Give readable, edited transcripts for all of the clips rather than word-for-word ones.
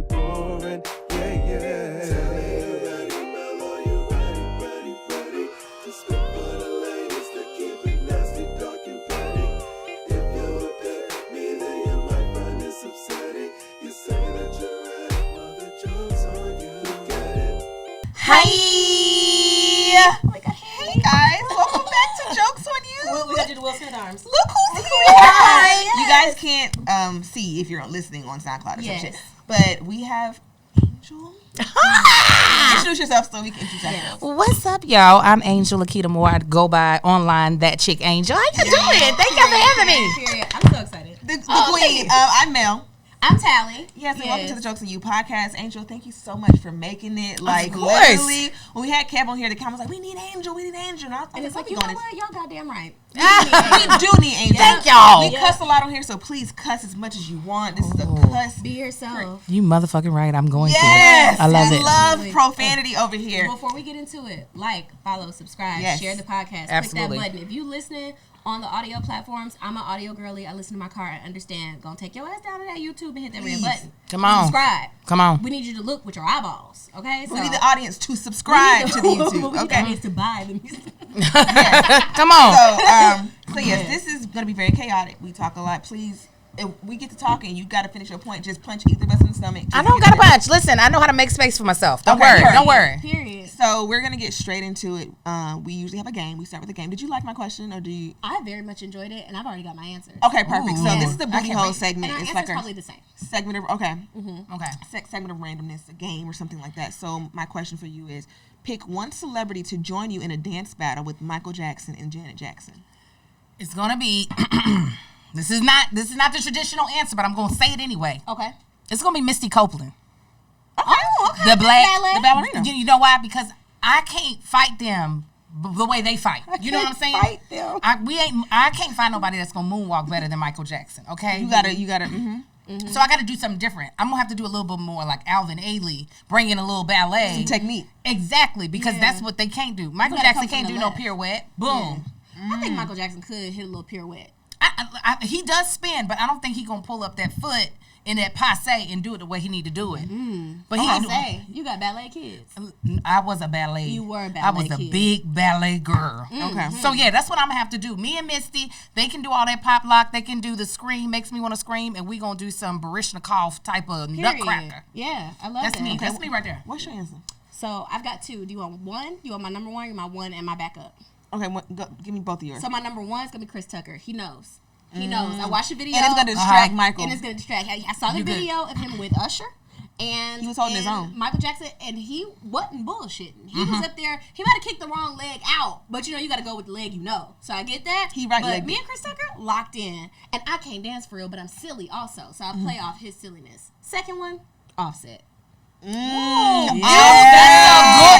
boring. Yeah, yeah. Talley, you ready, Mellow? You ready? To spit for the ladies that keep it nasty, dark and petty. If you're a pet me, then you might find this upsetting. You say that you're ready, well the joke's on you. Get it? Hi. Oh my God. Hey guys, welcome back to Jokes on You. We got to do the Will Smith arms. Look who's here. Yes. You guys can't see if you're listening on SoundCloud or some shit, but we have Angel. Introduce yourself so we can introduce ourselves. What's up, y'all? I'm Angel Moore-Tanksley. I go by online ThatChickAngel. How you doing? Thank y'all for having me. Period. I'm so excited. The queen. I'm Mel. I'm Talley. Yes, and welcome to the Jokes on You podcast. Angel, thank you so much for making it. Like, of course. literally, when we had Kev on here, the comment was like, we need Angel. And I was And it's like, you know what? Y'all goddamn right. We do need Angel. Thank y'all. We cuss a lot on here, so please cuss as much as you want. This is a cuss. Be yourself. You motherfucking right. I'm going to. Yes. I love it. Love profanity over here. Before we get into it, like, follow, subscribe, Yes. share the podcast. Absolutely. Click that button. If you listening on the audio platforms, I'm an audio girly. I listen to my car. I understand. Gonna take your ass down to that YouTube and hit that red button. Come on. Subscribe. Come on. We need you to look with your eyeballs. Okay. We need the audience to subscribe to the YouTube. We need the Okay. audience to buy the music. Come on. So yes, this is gonna be very chaotic. We talk a lot. Please, if we get to talking, you got to finish your point. Just punch either of us in the stomach. I don't got a bunch. Listen, I know how to make space for myself. Don't worry. perfect. Don't worry. Period. So we're gonna get straight into it. We usually have a game. We start with a game. Did you like my question or do you? I very much enjoyed it, and I've already got my answers. Okay, perfect. Ooh. So this is the booty can't hole wait. segment. And our It's answers like probably the same. segment of okay, Okay. segment of randomness, a game or something like that. So my question for you is: pick one celebrity to join you in a dance battle with Michael Jackson and Janet Jackson. It's gonna be. This is not the traditional answer, but I'm gonna say it anyway. Okay. It's gonna be Misty Copeland. Oh, okay. The ballerina. You know why? Because I can't fight them the way they fight. You know what I'm saying? Fight them. I can't find nobody that's gonna moonwalk better than Michael Jackson. Okay. You gotta. So I gotta do something different. I'm gonna have to do a little bit more like Alvin Ailey, bring in a little ballet. Some technique. Exactly, because that's what they can't do. Michael gotta Jackson come from can't the do no left. pirouette. Boom. I think Michael Jackson could hit a little pirouette. He does spin, but I don't think he gonna pull up that foot in that passe and do it the way he need to do it. But he Say, you got ballet kids. I was a ballet. You were a ballet I was a kid. big ballet girl. Okay. So yeah, that's what I'm gonna have to do. Me and Misty, they can do all that pop lock. They can do the scream, makes me want to scream, and we gonna do some Baryshnikov type of nutcracker. Yeah, I love That's that. me. That's me right there. What's your answer? So I've got two. Do you want one? You want my number one? Or my one and my backup? Okay, give me both of yours. So my number one is gonna be Chris Tucker. He knows. He knows. I watched the video. And it's gonna distract Michael. And it's gonna distract. I saw the video of him with Usher. And he was holding his own. Michael Jackson, and he wasn't bullshitting. He was up there. He might have kicked the wrong leg out, but you got to go with the leg you know. So I get that. But me and Chris Tucker locked in, and I can't dance for real, but I'm silly also. So I play off his silliness. Second one, Offset. That's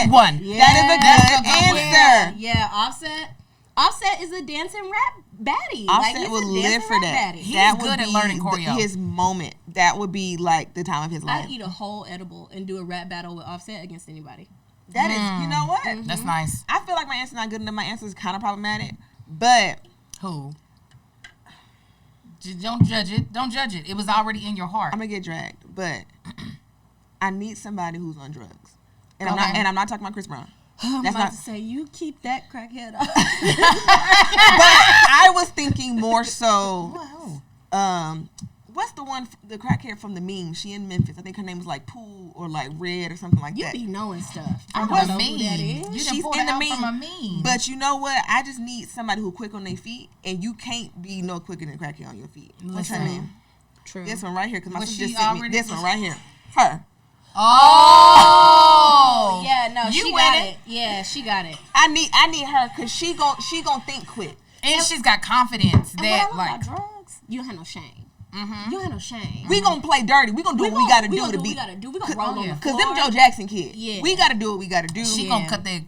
a good one. Yeah. That is a good answer. Yeah, Offset. Offset is a dancing rap baddie. Offset he's would a live dancing for rap that. baddie. He's That good would at be learning choreo. his moment. That would be like the time of his life. I'd eat a whole edible and do a rap battle with Offset against anybody. That is, you know what? That's nice. I feel like my answer's not good enough. My answer is kind of problematic, but Who? Don't judge it. Don't judge it. It was already in your heart. I'm gonna get dragged. But I need somebody who's on drugs, and Okay. I'm not talking about Chris Brown. I'm That's about not. to say, you keep that crackhead off. But I was thinking more so. Wow. What's the one, the crackhead from the meme? She in Memphis. I think her name was like Pooh or like Red or something like You that. be knowing stuff. I don't was know who mean. that is. You done She's pulled in it the out meme. from a meme. But you know what? I just need somebody who quick on their feet, and you can't be no quicker than crackhead on your feet. What's her Listen. name? True. This one right here, because my Was sister she just sent me already- this one right here. Her. Oh. Yeah, no, You she with got it. it. Yeah, she got it. I need her because she gon' think quick. And she's got confidence And that what I like love about drugs, you don't have no shame. You don't have no shame. We gonna play dirty. We gonna do what we gotta do to We be. gotta do. We gonna roll on the Because floor. them Joe Jackson kids. Yeah. We gotta do what we gotta do. she gonna cut the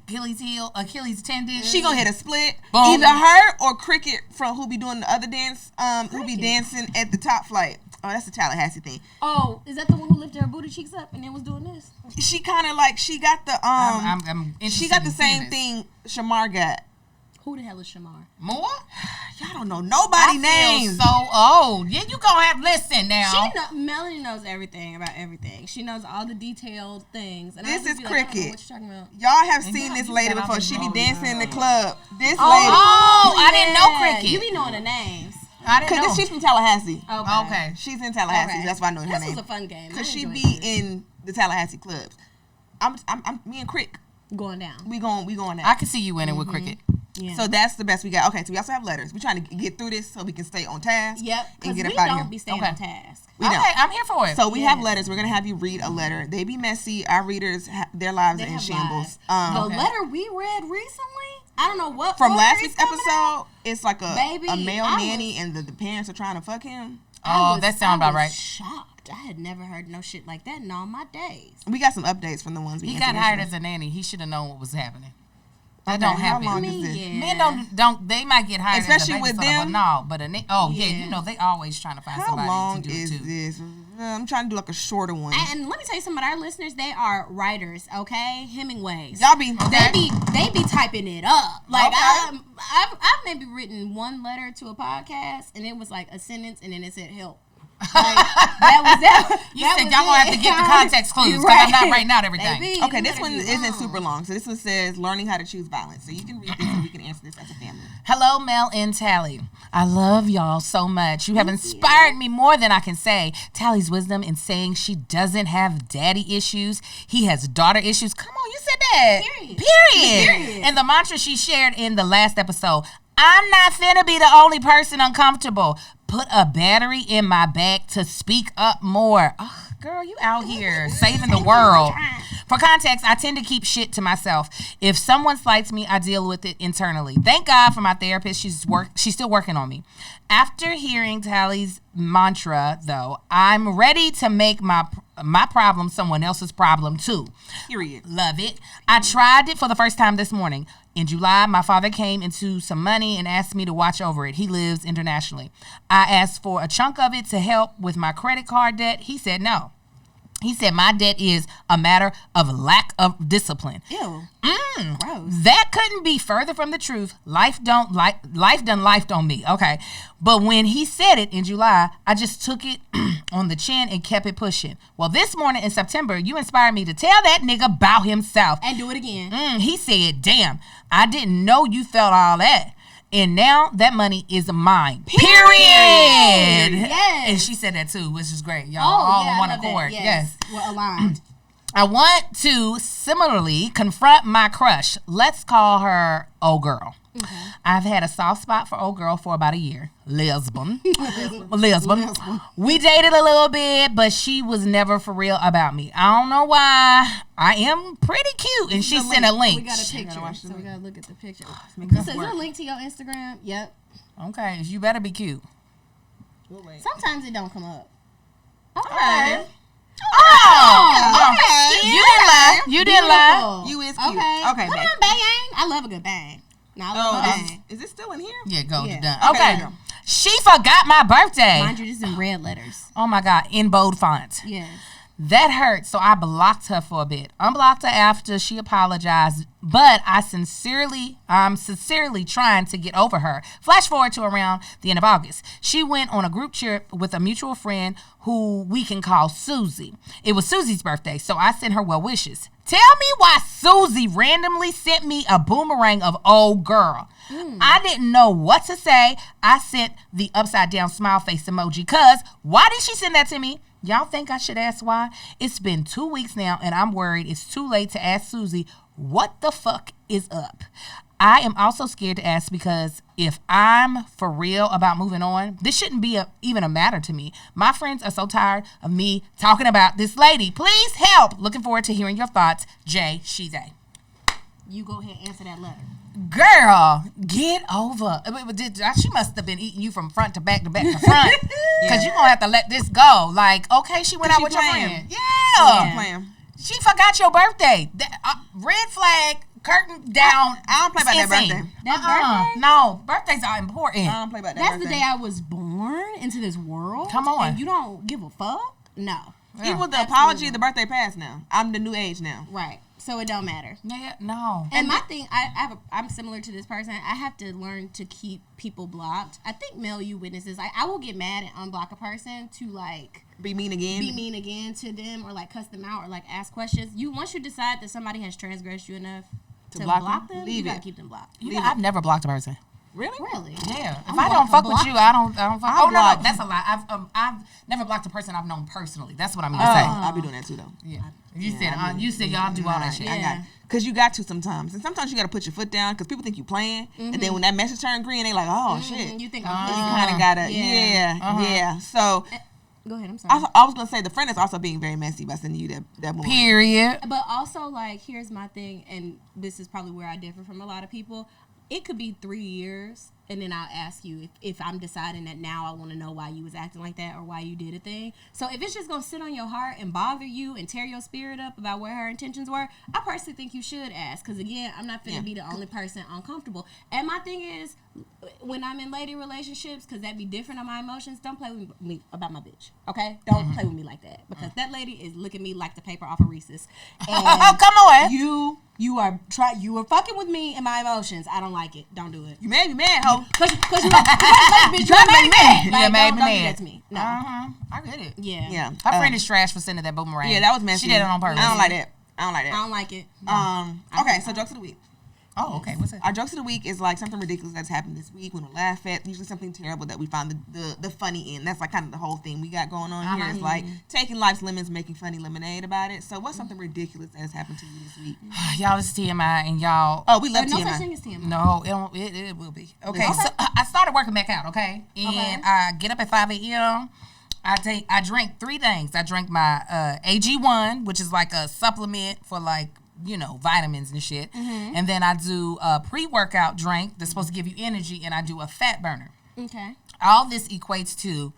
Achilles tendon. She gonna hit a split. Boom. Either her or Cricket from who be doing the other dance. Who be dancing at the top flight. Oh, that's the Tallahassee thing. Oh, is that the one who lifted her booty cheeks up and then was doing this? She kind of like she got the I'm she got the interested in seeing same this. thing Shamar got. Who the hell is Shamar? More? Y'all don't know nobody names. So old. Yeah, you gonna have listen now. Melanie knows everything about everything. She knows all the detailed things. And this is Cricket. Like, what you talking about? Y'all have seen this lady before. She be dancing in the club. This lady. Oh, I didn't know Cricket. You be knowing the names. Because she's from Tallahassee. Okay. She's in Tallahassee. Okay. That's why I know her name. This was a fun game. Because she be in the Tallahassee clubs. I'm me and Crick. Going down. We going down. I can see you winning with Cricket. Yeah. So that's the best we got. Okay, so we also have letters. We're trying to get through this so we can stay on task. Yep. And get we up out of here. don't be staying on task. Okay, I'm here for it. So we have letters. We're gonna have you read a letter. They be messy. Our readers, their lives are in shambles. The letter we read recently, I don't know what from last week's episode. It's like a male nanny, and the parents are trying to fuck him. Oh, that sounds about right. Shocked. I had never heard no shit like that in all my days. We got some updates from the ones we. He got hired as a nanny. He should have known what was happening. That don't happen. How long is this? Yeah. Men don't. They might get hired, especially as a with them. But no, but you know they always trying to find somebody long to do is it too. This? I'm trying to do like a shorter one. And let me tell you something about our listeners. They are writers, okay? Hemingways. Y'all be they be typing it up. Like I've maybe written one letter to a podcast, and it was like a sentence, and then it said help. Like, that you said y'all gonna have to get the context clues because I'm not writing out everything. Okay, this one isn't super long. So this one says learning how to choose violence. So you can read this and we can answer this as a family. Hello, Mel and Talley. I love y'all so much. You have inspired me more than I can say. Talley's wisdom in saying she doesn't have daddy issues. He has daughter issues. Come on, you said that. Period. And the mantra she shared in the last episode, I'm not finna be the only person uncomfortable. Put a battery in my back to speak up more. Oh, girl, you out here saving the world. For context, I tend to keep shit to myself. If someone slights me, I deal with it internally. Thank God for my therapist. She's still working on me. After hearing Talley's mantra, though, I'm ready to make my problem someone else's problem too. Period. Love it. I tried it for the first time this morning. In July, my father came into some money and asked me to watch over it. He lives internationally. I asked for a chunk of it to help with my credit card debt. He said no. He said my debt is a matter of lack of discipline. Ew. Gross. That couldn't be further from the truth. Life done lifed on me. Okay. But when he said it in July, I just took it on the chin and kept it pushing. Well, this morning in September, you inspired me to tell that nigga about himself. And do it again. He said, damn, I didn't know you felt all that. And now that money is mine. Period. Yes. And she said that too, which is great. Y'all all on one accord. Yes. We're aligned. I want to similarly confront my crush. Let's call her old girl. Okay. I've had a soft spot for old girl for about a year. Lesbian. We dated a little bit, but she was never for real about me. I don't know why. I am pretty cute, and she sent a link. We got a picture, so we gotta look at the picture. Is there a link to your Instagram? Yep. Okay, you better be cute. Sometimes it don't come up. Okay. Oh, okay. You didn't lie. You is cute. Okay, come on, bang. I love a good bang. Is it still in here? Yeah, done. Okay. She forgot my birthday. Mind you, this is in red letters. Oh my God, in bold font. Yes. That hurt, so I blocked her for a bit. Unblocked her after she apologized, but I'm sincerely trying to get over her. Flash forward to around the end of August. She went on a group trip with a mutual friend who we can call Susie. It was Susie's birthday, so I sent her well wishes. Tell me why Susie randomly sent me a boomerang of old girl. I didn't know what to say. I sent the upside down smile face emoji, cause why did she send that to me? Y'all think I should ask why? It's been 2 weeks now, and I'm worried it's too late to ask Susie what the fuck is up. I am also scared to ask because if I'm for real about moving on, this shouldn't be even a matter to me. My friends are so tired of me talking about this lady. Please help. Looking forward to hearing your thoughts. Jay, she's a. You go ahead and answer that letter. Girl, get over. She must have been eating you from front to back to back to front. Because you're going to have to let this go. Like, okay, she went out with your friend. Yeah. She forgot your birthday. Red flag, curtain down. I don't play about that birthday. Birthday? No, birthdays are important. I don't play about that That's birthday. the day I was born into this world. Come on. And you don't give a fuck? No. Even with the apology, the birthday passed now. I'm the new age now. Right. so it don't matter. Yeah, no. And my thing, I'm similar to this person. I have to learn to keep people blocked. I think Mel, you witnesses. I will get mad and unblock a person to like be mean again to them, or like cuss them out, or like ask questions. Once you decide that somebody has transgressed you enough to block them, you gotta keep them blocked. I've never blocked a person. Really? Yeah. If I don't fuck with you, I don't fuck. Oh no, that's a lie. I've never blocked a person I've known personally. That's what I mean to say. I'll be doing that too though. Yeah. You said y'all do all that shit. I got it. Because you got to sometimes. And sometimes you got to put your foot down because people think you playing. And then when that message turn green, they like, oh, shit. You think you kind of got to, yeah. So, go ahead, I'm sorry. I was going to say, the friend is also being very messy by sending you that moment. Period. But also, like, here's my thing, and this is probably where I differ from a lot of people. It could be 3 years, and then I'll ask you if I'm deciding that now I want to know why you was acting like that or why you did a thing. So if it's just going to sit on your heart and bother you and tear your spirit up about what her intentions were, I personally think you should ask. Because, again, I'm not finna be the only person uncomfortable. And my thing is, when I'm in lady relationships, because that be different on my emotions, don't play with me about my bitch, okay? Don't play with me like that. Because that lady is looking at me like the paper off of Reese's. And come on. You are fucking with me and my emotions. I don't like it. Don't do it. You made me mad, ho. Cause you like, bitch, you made me mad. Yeah, made me don't mad. do that to me. No. I get it. Yeah. Her friend is trash for sending that boomerang. Yeah, that was messy. She did it on purpose. I don't like that. I don't like it. Okay, so jokes of the week. Oh, okay. What's it? Our jokes of the week is like something ridiculous that's happened this week. We don't laugh at. Usually something terrible that we find the funny in. That's like kind of the whole thing we got going on here. It's like taking life's lemons, making funny lemonade about it. So what's something ridiculous that has happened to you this week? Y'all, this is TMI, and y'all. Oh, we love TMI. No such thing as TMI. No, it will be. Okay, so I started working back out. Okay, and I get up at 5 a.m. I drink 3 things. I drink my AG1, which is like a supplement for like, vitamins and shit. And then I do a pre-workout drink that's supposed to give you energy, and I do a fat burner. Okay. All this equates to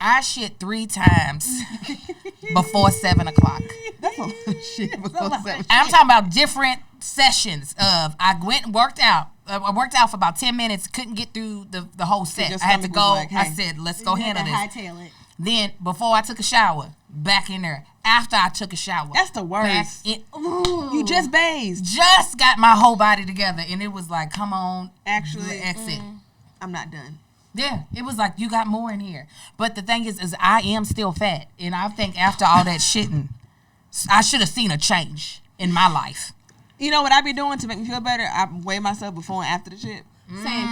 I shit 3 times before 7 o'clock. That's a lot of shit before 7. I'm talking about different sessions of I went and worked out. I worked out for about 10 minutes, couldn't get through the whole set. I had to go. Like, hey. I said, let's go handle this. Hightail it. Then, before I took a shower, back in there. After I took a shower. That's the worst. You just bathed. Just got my whole body together, and it was like, come on. Actually, exit. I'm not done. Yeah, it was like, you got more in here. But the thing is I am still fat. And I think after all that shitting, I should have seen a change in my life. You know what I be doing to make me feel better? I weigh myself before and after the shit. Same.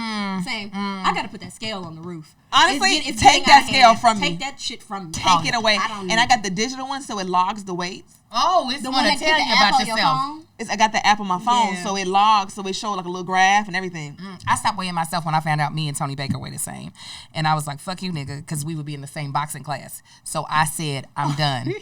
I gotta put that scale on the roof. Honestly, take that scale from me. Take that shit from me. Take it away. I got the digital one, so it logs the weights. Oh, it's the one that tell you about yourself. I got the app on my phone, so it logs, so it shows like a little graph and everything. I stopped weighing myself when I found out me and Tony Baker weigh the same. And I was like, fuck you, nigga, because we would be in the same boxing class. So I said, I'm done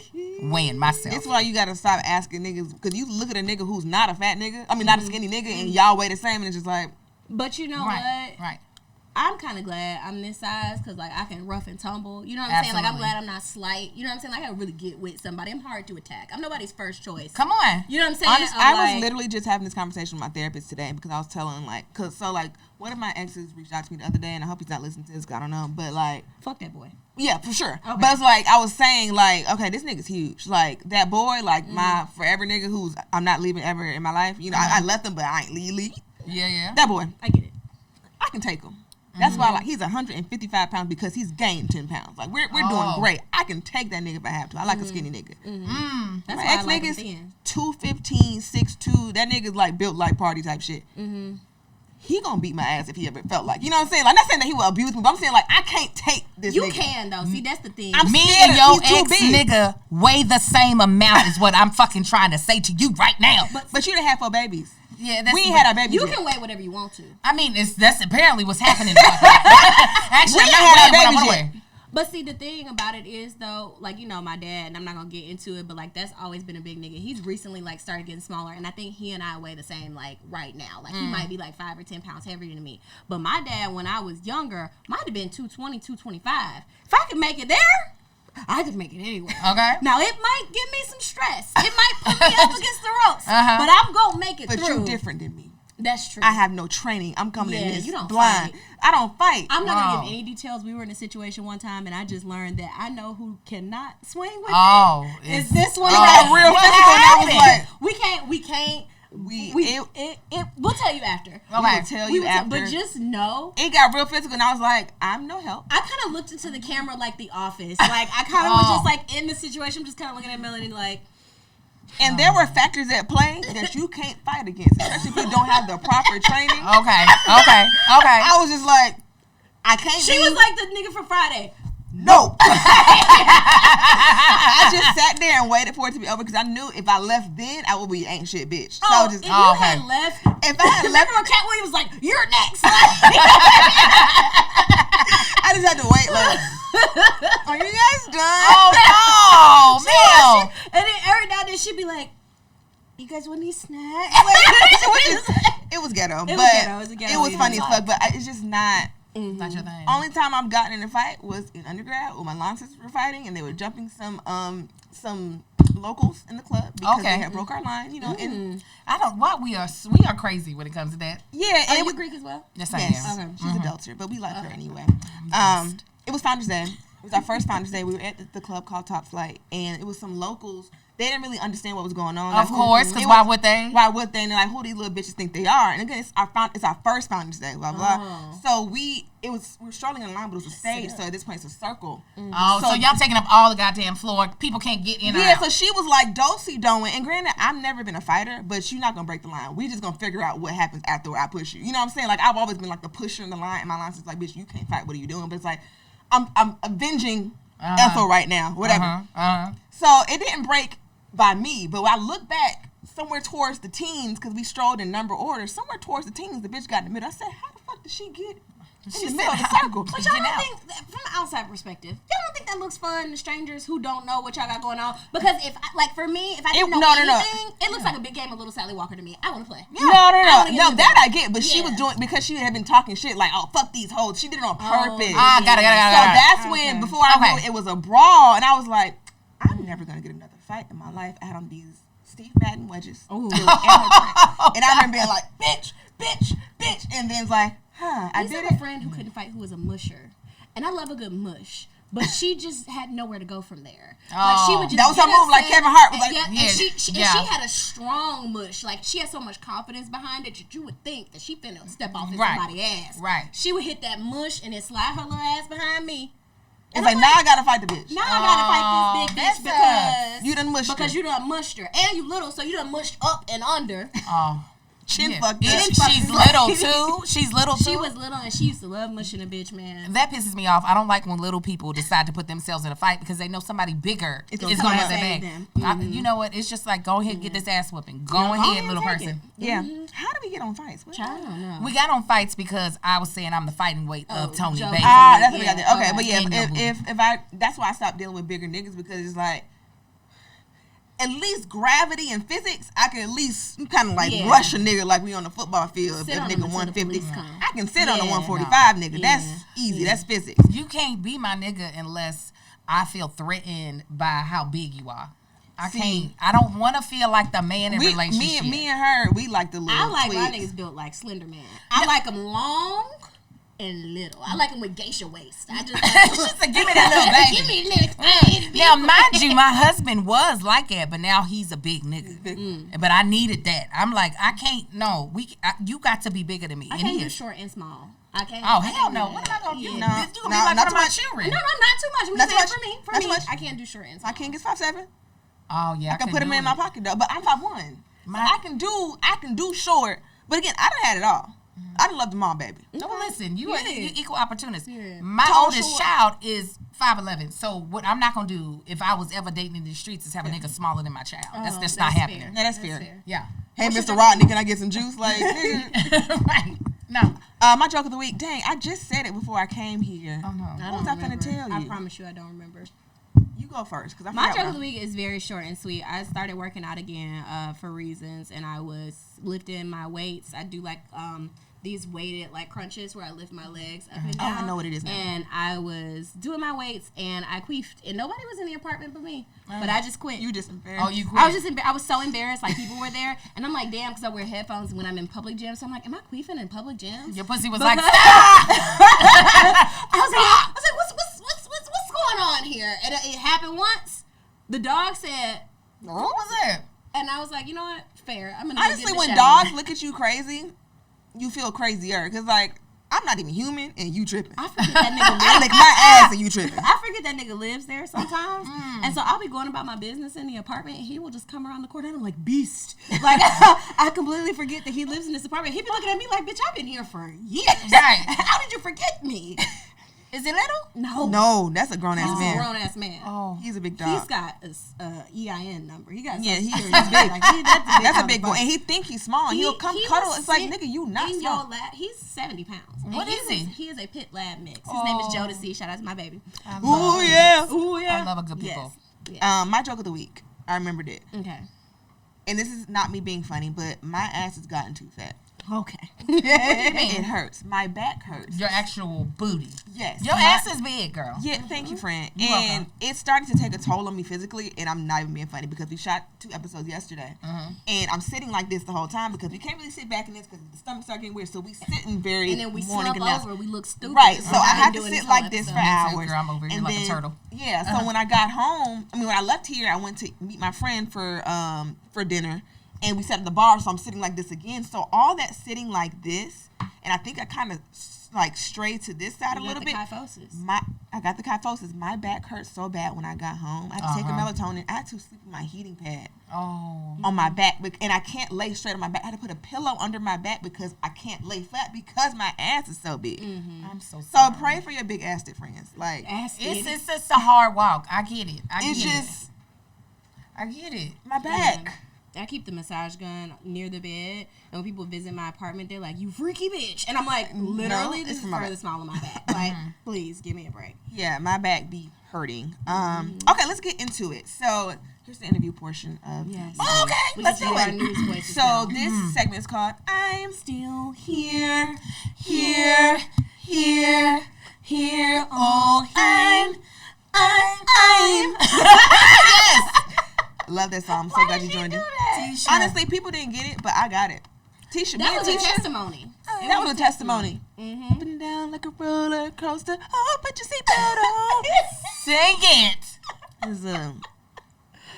weighing myself. That's why you got to stop asking niggas, because you look at a nigga who's not a fat nigga, not a skinny nigga, and y'all weigh the same, and it's just like. But you know what? Right. I'm kind of glad I'm this size because, like, I can rough and tumble. You know what I'm saying? Like, I'm glad I'm not slight. You know what I'm saying? Like, I really get with somebody. I'm hard to attack. I'm nobody's first choice. Come on. You know what I'm saying? Honestly, I was literally just having this conversation with my therapist today because I was telling, one of my exes reached out to me the other day, and I hope he's not listening to this because I don't know, but, like. Fuck that boy. Yeah, for sure. Okay. But it's like, I was saying, like, okay, this nigga's huge. Like, that boy, like, my forever nigga who's, I'm not leaving ever in my life. You know, I left him, but I ain't leave. Yeah. That boy. I get it. I can take him. That's why, like, he's 155 pounds because he's gained 10 pounds. Like, we're doing great. I can take that nigga if I have to. I like a skinny nigga. That's my why ex I like nigga's him 215, 6'2". That nigga's, like, built like party type shit. He gonna beat my ass if he ever felt like. You know what I'm saying? Like, I'm not saying that he will abuse me, but I'm saying, like, I can't take this nigga. You can, though. See, that's the thing. Me and your ex nigga weigh the same amount is what I'm fucking trying to say to you right now. But you done had 4 babies. Yeah, we ain't had our babies You yet. can weigh whatever you want to. I mean, that's apparently what's happening. Actually, we ain't had our babies yet. But see, the thing about it is, though, like, you know, my dad, and I'm not going to get into it, but, like, that's always been a big nigga. He's recently, like, started getting smaller, and I think he and I weigh the same, like, right now. Like, he might be, like, 5 or 10 pounds heavier than me. But my dad, when I was younger, might have been 220, 225. If I could make it there, I could make it anywhere. Okay. Now, it might give me some stress. It might put me up against the ropes. But I'm going to make it through. But you're different than me. That's true. I have no training. I'm coming in this you don't blind. Fight. I don't fight. I'm not going to give any details. We were in a situation one time, and I just learned that I know who cannot swing with me. Is this one? Got real physical, and I was like, we We can't. We'll tell you after. Okay. We'll tell you after. But just know. It got real physical, and I was like, I'm no help. I kind of looked into the camera like The Office. Like, I kind of was just like in the situation, just kind of looking at Melanie like. And there were factors at play that you can't fight against, especially if you don't have the proper training. Okay. I was just like, I can't. She was like the nigga from Friday. No. I just sat there and waited for it to be over because I knew if I left then, I would be ain't shit bitch. So Oh, just if you had left. If I had left, remember Cat Williams was like, "You're next." I just had to wait. Like, are you guys done? Oh no, And then every now and then she'd be like, "You guys want any snacks?" It was ghetto, It was funny as fuck. But it's just not. not your thing. Only time I've gotten in a fight was in undergrad when my line sisters were fighting and they were jumping some locals in the club because they had broke our line, you know. And I don't. We are crazy when it comes to that. Yeah, Are and you Greek as well? Yes, I am. Okay. She's a Delta, but we like her anyway. It was Founders Day. It was our first Founders Day. We were at the club called Top Flight, and it was some locals. They didn't really understand what was going on. Of course, because why would they? Why would they? And they're like, who these little bitches think they are? And again, it's our first Founders Day, blah, blah. Oh. So we were strolling in line, but it was a stage, so at this point it's a circle. Oh, so y'all taking up all the goddamn floor. People can't get in or Yeah, out. so she was like do-si-doing. And granted, I've never been a fighter, but you're not going to break the line. We just going to figure out what happens after I push you. You know what I'm saying? Like, I've always been like the pusher in the line, and my line is like, bitch, you can't fight. What are you doing? But it's like, I'm avenging Ethel right now, whatever. So it didn't break by me, but when I look back somewhere towards the teens, because we strolled in number order, somewhere towards the teens, the bitch got in the middle. I said, how the fuck did she get in the middle of the circle? But y'all don't think, from an outside perspective, y'all don't think that looks fun to strangers who don't know what y'all got going on? Because for me, if I didn't know anything, it looks like a big game of Little Sally Walker to me. I want to play. No, that I get, but she was doing, because she had been talking shit like, oh, fuck these hoes. She did it on purpose. Got it. So that's when, before I knew it was a brawl, and I was like, I'm never going to get another fight in my life. I had on these Steve Madden wedges. And I remember being like, bitch. And then it's like, I did a friend who couldn't fight who was a musher. And I love a good mush. But she just had nowhere to go from there. Like she would just that was her move, like Kevin Hart was like, and she had a strong mush. Like she had so much confidence behind it that you would think that she finna step off in somebody's ass. Right. She would hit that mush and then slide her little ass behind me. It's like, now I gotta fight the bitch. Now I gotta fight this big bitch because you done mushed her. Because you done mushed her. And you little, so you done mushed up and under. Chin fucked up. She's little too. She's little too. She was little and she used to love mushing a bitch, man. That pisses me off. I don't like when little people decide to put themselves in a fight because they know somebody bigger is going to have their back. You know what? It's just like, go ahead and get this ass whooping. Go ahead, little person. Yeah. How do we get on fights? I don't know. We got on fights because I was saying I'm the fighting weight of Tony Baker. That's what we got there. Okay, but yeah, if that's why I stopped dealing with bigger niggas, because it's like, at least gravity and physics, I can at least kind of like rush a nigga like we on the football field. If nigga 150, I can sit on a 145 nigga. That's easy. That's physics. You can't be my nigga unless I feel threatened by how big you are. I can't. I don't want to feel like the man in relationship. Me and her, we like the little. I like twigs. my niggas built like Slender Man. I like them long and little. I like them with geisha waist. I just like, give me that little baby. Give me a little baby. Now, mind you, my husband was like that, but now he's a big nigga. But I needed that. I'm like, I can't. No, you got to be bigger than me. I can't do short and small. I can't. Oh hell no! What am I gonna do? You gonna be like one of my children? No, not too much. Not too much. For me, I can't do short and small. My king is 5'7". Oh yeah, I can put him in my pocket though, but I'm 5'1". I can do short, but again, I done had it all. I done loved them all, baby. No, listen, you equal opportunist. Yeah. My oldest child is 5'11". So what I'm not gonna do if I was ever dating in the streets is have a nigga smaller than my child. That's just not happening. Yeah, that's fair. Yeah. Hey, Mr. Rodney, can I get some juice? Like, nigga. Right. No. My joke of the week. Dang, I just said it before I came here. Oh no. What was I finna tell you? I promise you, I don't remember. You go first, because My joke of the week is very short and sweet. I started working out again for reasons, and I was lifting my weights. I do like these weighted like crunches where I lift my legs up and down. Oh, I know what it is now. And I was doing my weights, and I queefed, and nobody was in the apartment but me. But I just quit. You just embarrassed. Oh, you quit. I was so embarrassed. Like people were there, and I'm like, damn, because I wear headphones when I'm in public gyms. So I'm like, am I queefing in public gyms? Your pussy was like, I was like, what's going on here? And it happened once. The dog said, what was that? And I was like, you know what? Fair. I'm gonna honestly, when dogs look at you crazy, you feel crazier because like I'm not even human and you tripping. I forget that nigga I lick my ass and you tripping. I forget that nigga lives there sometimes. And so I'll be going about my business in the apartment and he will just come around the corner and I'm like, beast. Like, I completely forget that he lives in this apartment. He be looking at me like, bitch, I've been here for years. Right. How did you forget me? Is it little? No, that's a grown ass He's man. a grown ass man. Oh. He's a big dog. He's got a EIN number. He got he's big. big. That's a big boy. boy. And he think he's small. He'll come cuddle. It's like, nigga, you not in small. your lap. He's 70 pounds. What is he? He is a pit lab mix. His name is Jodeci. Shout out to my baby. Ooh, yeah. Ooh, yeah. I love a good people. Yes. My joke of the week. I remembered it. Okay. And this is not me being funny, but my ass has gotten too fat. Okay. It hurts. My back hurts. Your actual booty. Yes. Your ass is big, girl. Yeah, thank you, friend. You're And welcome. it's starting to take a toll on me physically, and I'm not even being funny because we shot 2 episodes yesterday. And I'm sitting like this the whole time because we can't really sit back in this because the stomach starts getting weird. So we sitting very And then we morning slump and down. over. We look stupid. Right, so I I've had been to doing sit this like whole this for episode. hours. Girl, I'm over here like a turtle. Yeah, so when I got home, when I left here, I went to meet my friend for dinner, and we sat at the bar, so I'm sitting like this again. So all that sitting like this, and I think I kind of like strayed to this side a little bit. Kyphosis. I got the kyphosis. My back hurt so bad when I got home. I had to take a melatonin. I had to sleep with my heating pad on my back, and I can't lay straight on my back. I had to put a pillow under my back because I can't lay flat because my ass is so big. I'm so So sorry. pray for your big assed friends. Like It's a hard walk. I get it. I get it. my back. I keep the massage gun near the bed, and when people visit my apartment, they're like, "You freaky bitch," and I'm like, "Literally, this is for the small of my back. Like, please give me a break." Yeah, my back be hurting. Okay, let's get into it. So here's the interview portion of Yes. okay, We let's get do to our it. news voices So now. this segment is called "I'm Still Here, Here, Here, Here." Oh, I'm. Yes. Love that song. I'm so glad you joined it. Tisha. Honestly, people didn't get it, but I got it. Tisha, That me was and a Tisha. testimony. That was a testimony. Up and down like a roller coaster. Oh, put your seatbelt on. Sing it. It's,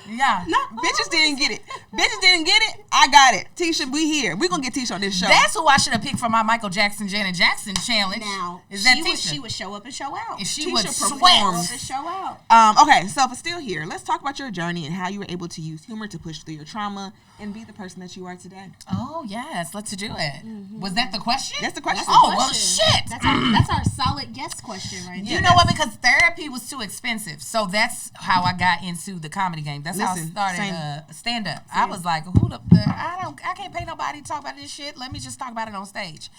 Yeah. bitches didn't get it. Bitches didn't get it. I got it. Tisha, we here. We gonna get Tisha on this show. That's who I should have picked for my Michael Jackson, Janet Jackson challenge. Now, Is that she Tisha? would show up and show out. And she Tisha would performed. sweat. Show up and show out. Okay, so if it's still here, let's talk about your journey and how you were able to use humor to push through your trauma and be the person that you are today. Oh, yes. Let's do it. Was that the question? That's the question. Oh, well, shit. That's our solid guest question right You there. know what? Because therapy was too expensive. So that's how I got into the comedy game. That's Listen, how I same. started stand up. I was like, I can't pay nobody to talk about this shit. Let me just talk about it on stage.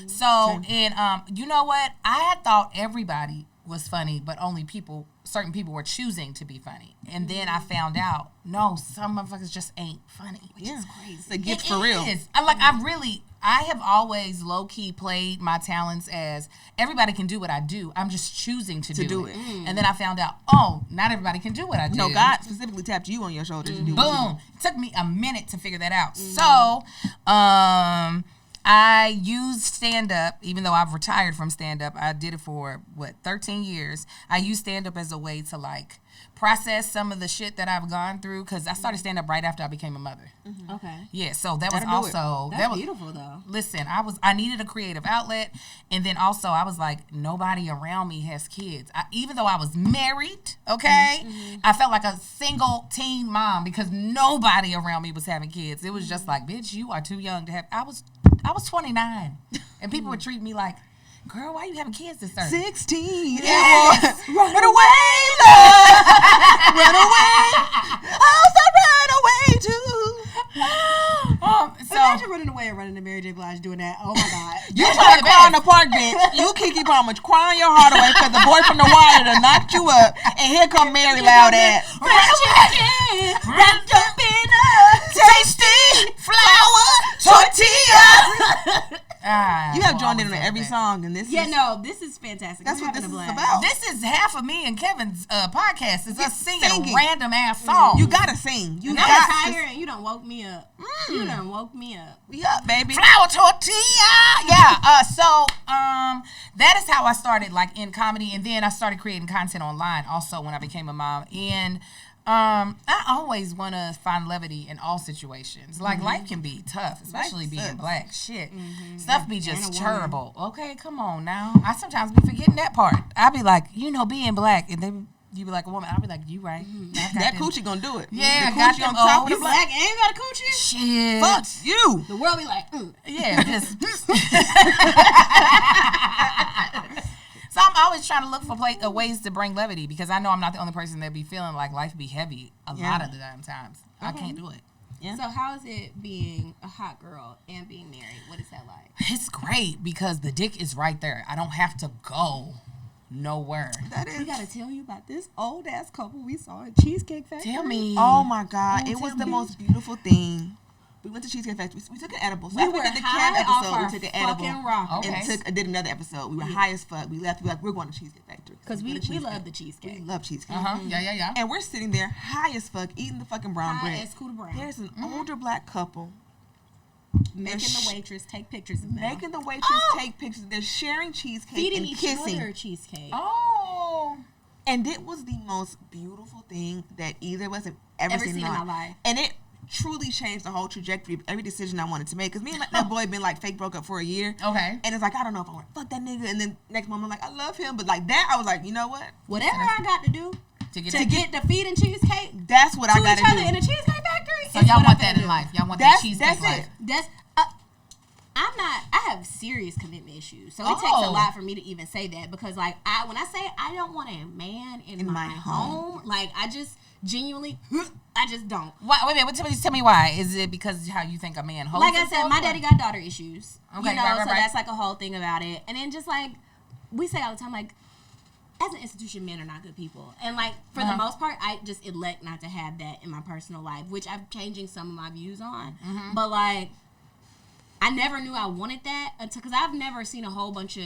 So, and you know what? I had thought everybody was funny, but only certain people were choosing to be funny. And then I found out, no, some motherfuckers just ain't funny. Which is crazy. It's a gift for real. Is. I have always low key played my talents as everybody can do what I do. I'm just choosing to do it. And then I found out, oh, not everybody can do what I do. No, God specifically tapped you on your shoulders to do what you do. Boom. It took me a minute to figure that out. So, I used stand-up, even though I've retired from stand-up. I did it for, 13 years. I used stand-up as a way to, process some of the shit that I've gone through, because I started stand-up right after I became a mother. Okay. Yeah, so that was That'll do it. also... That's beautiful, though. Listen, I needed a creative outlet, and then also I was like, nobody around me has kids. Even though I was married, okay, I felt like a single teen mom because nobody around me was having kids. It was just like, bitch, you are too young to have... I was 29, and people would treat me like, girl, why you having kids this early? 16. Yes. Run away, love. Run away. Oh, so run away too. So Imagine running away and running to Mary J. Blige doing that. Oh, my God. You try to cry on the park bench. You Kiki Palmer crying your heart away because the boy from the wire done knocked you up, and here come Mary loud ass. wrapped up in a tasty flour tortilla. You have joined in on every song, and this is This is fantastic. that's We're what this having is a blast. about. This is half of me and Kevin's podcast. Is us singing singing. random ass songs. You gotta sing. You I'm got tired, and you done woke me up. You done woke me up. We up, baby. Flour tortilla. Yeah. So that is how I started in comedy, and then I started creating content online also when I became a mom. And I always want to find levity in all situations. Like, life can be tough, especially being black. Shit. Stuff be just terrible. Okay, come on now. I sometimes be forgetting that part. I be like, being black, and you be like a woman. I'll be like, you right. That coochie gonna do it. Yeah, the got coochie them on top of You the black and got a coochie? Shit. Fuck you. The world be like, Yeah, just. So I'm always trying to look for ways to bring levity because I know I'm not the only person that be feeling like life be heavy a lot of the damn times. I can't do it. Yeah. So how is it being a hot girl and being married? What is that like? It's great because the dick is right there. I don't have to go nowhere. We gotta tell you about this old ass couple we saw at Cheesecake Factory. Tell me. Oh my God, it was the most beautiful thing. We went to Cheesecake Factory. We took an edible. So We after were we did the high camp off episode, our we took an edible fucking rockets. and did another episode. We were high as fuck. We left. We were like, we're going to Cheesecake Factory Because we love the cheesecake. We love cheesecake. Yeah. And we're sitting there high as fuck, eating the fucking brown High bread. as Cooter Brown. There's an older black couple Making the waitress take pictures of them. making the waitress take pictures. They're sharing cheesecake Feeding and each kissing. other cheesecake. Oh. And it was the most beautiful thing that either of us have ever seen in my my life. And it truly changed the whole trajectory of every decision I wanted to make. Because me and that boy been like fake broke up for a year. Okay. And it's like, I don't know if I want to fuck that nigga. And then next moment, I'm like, I love him. But like that, I was like, you know what? Whatever I got to do To to get the feed and cheesecake That's what I to got each to other do. in a cheesecake factory. So is y'all what want I'm that finna in do. life. Y'all want that cheesecake life. That's I have serious commitment issues. So it takes a lot for me to even say that because like when I say I don't want a man in my home, like I just genuinely I just don't. Wait a minute. Tell me why. Is it because how you think a man holds Like I said, my daddy got daughter issues. Okay, you know, right. so that's like a whole thing about it. And then just like we say all the time, like as an institution, men are not good people. And like for the most part, I just elect not to have that in my personal life, which I'm changing some of my views on. But like I never knew I wanted that until because I've never seen a whole bunch of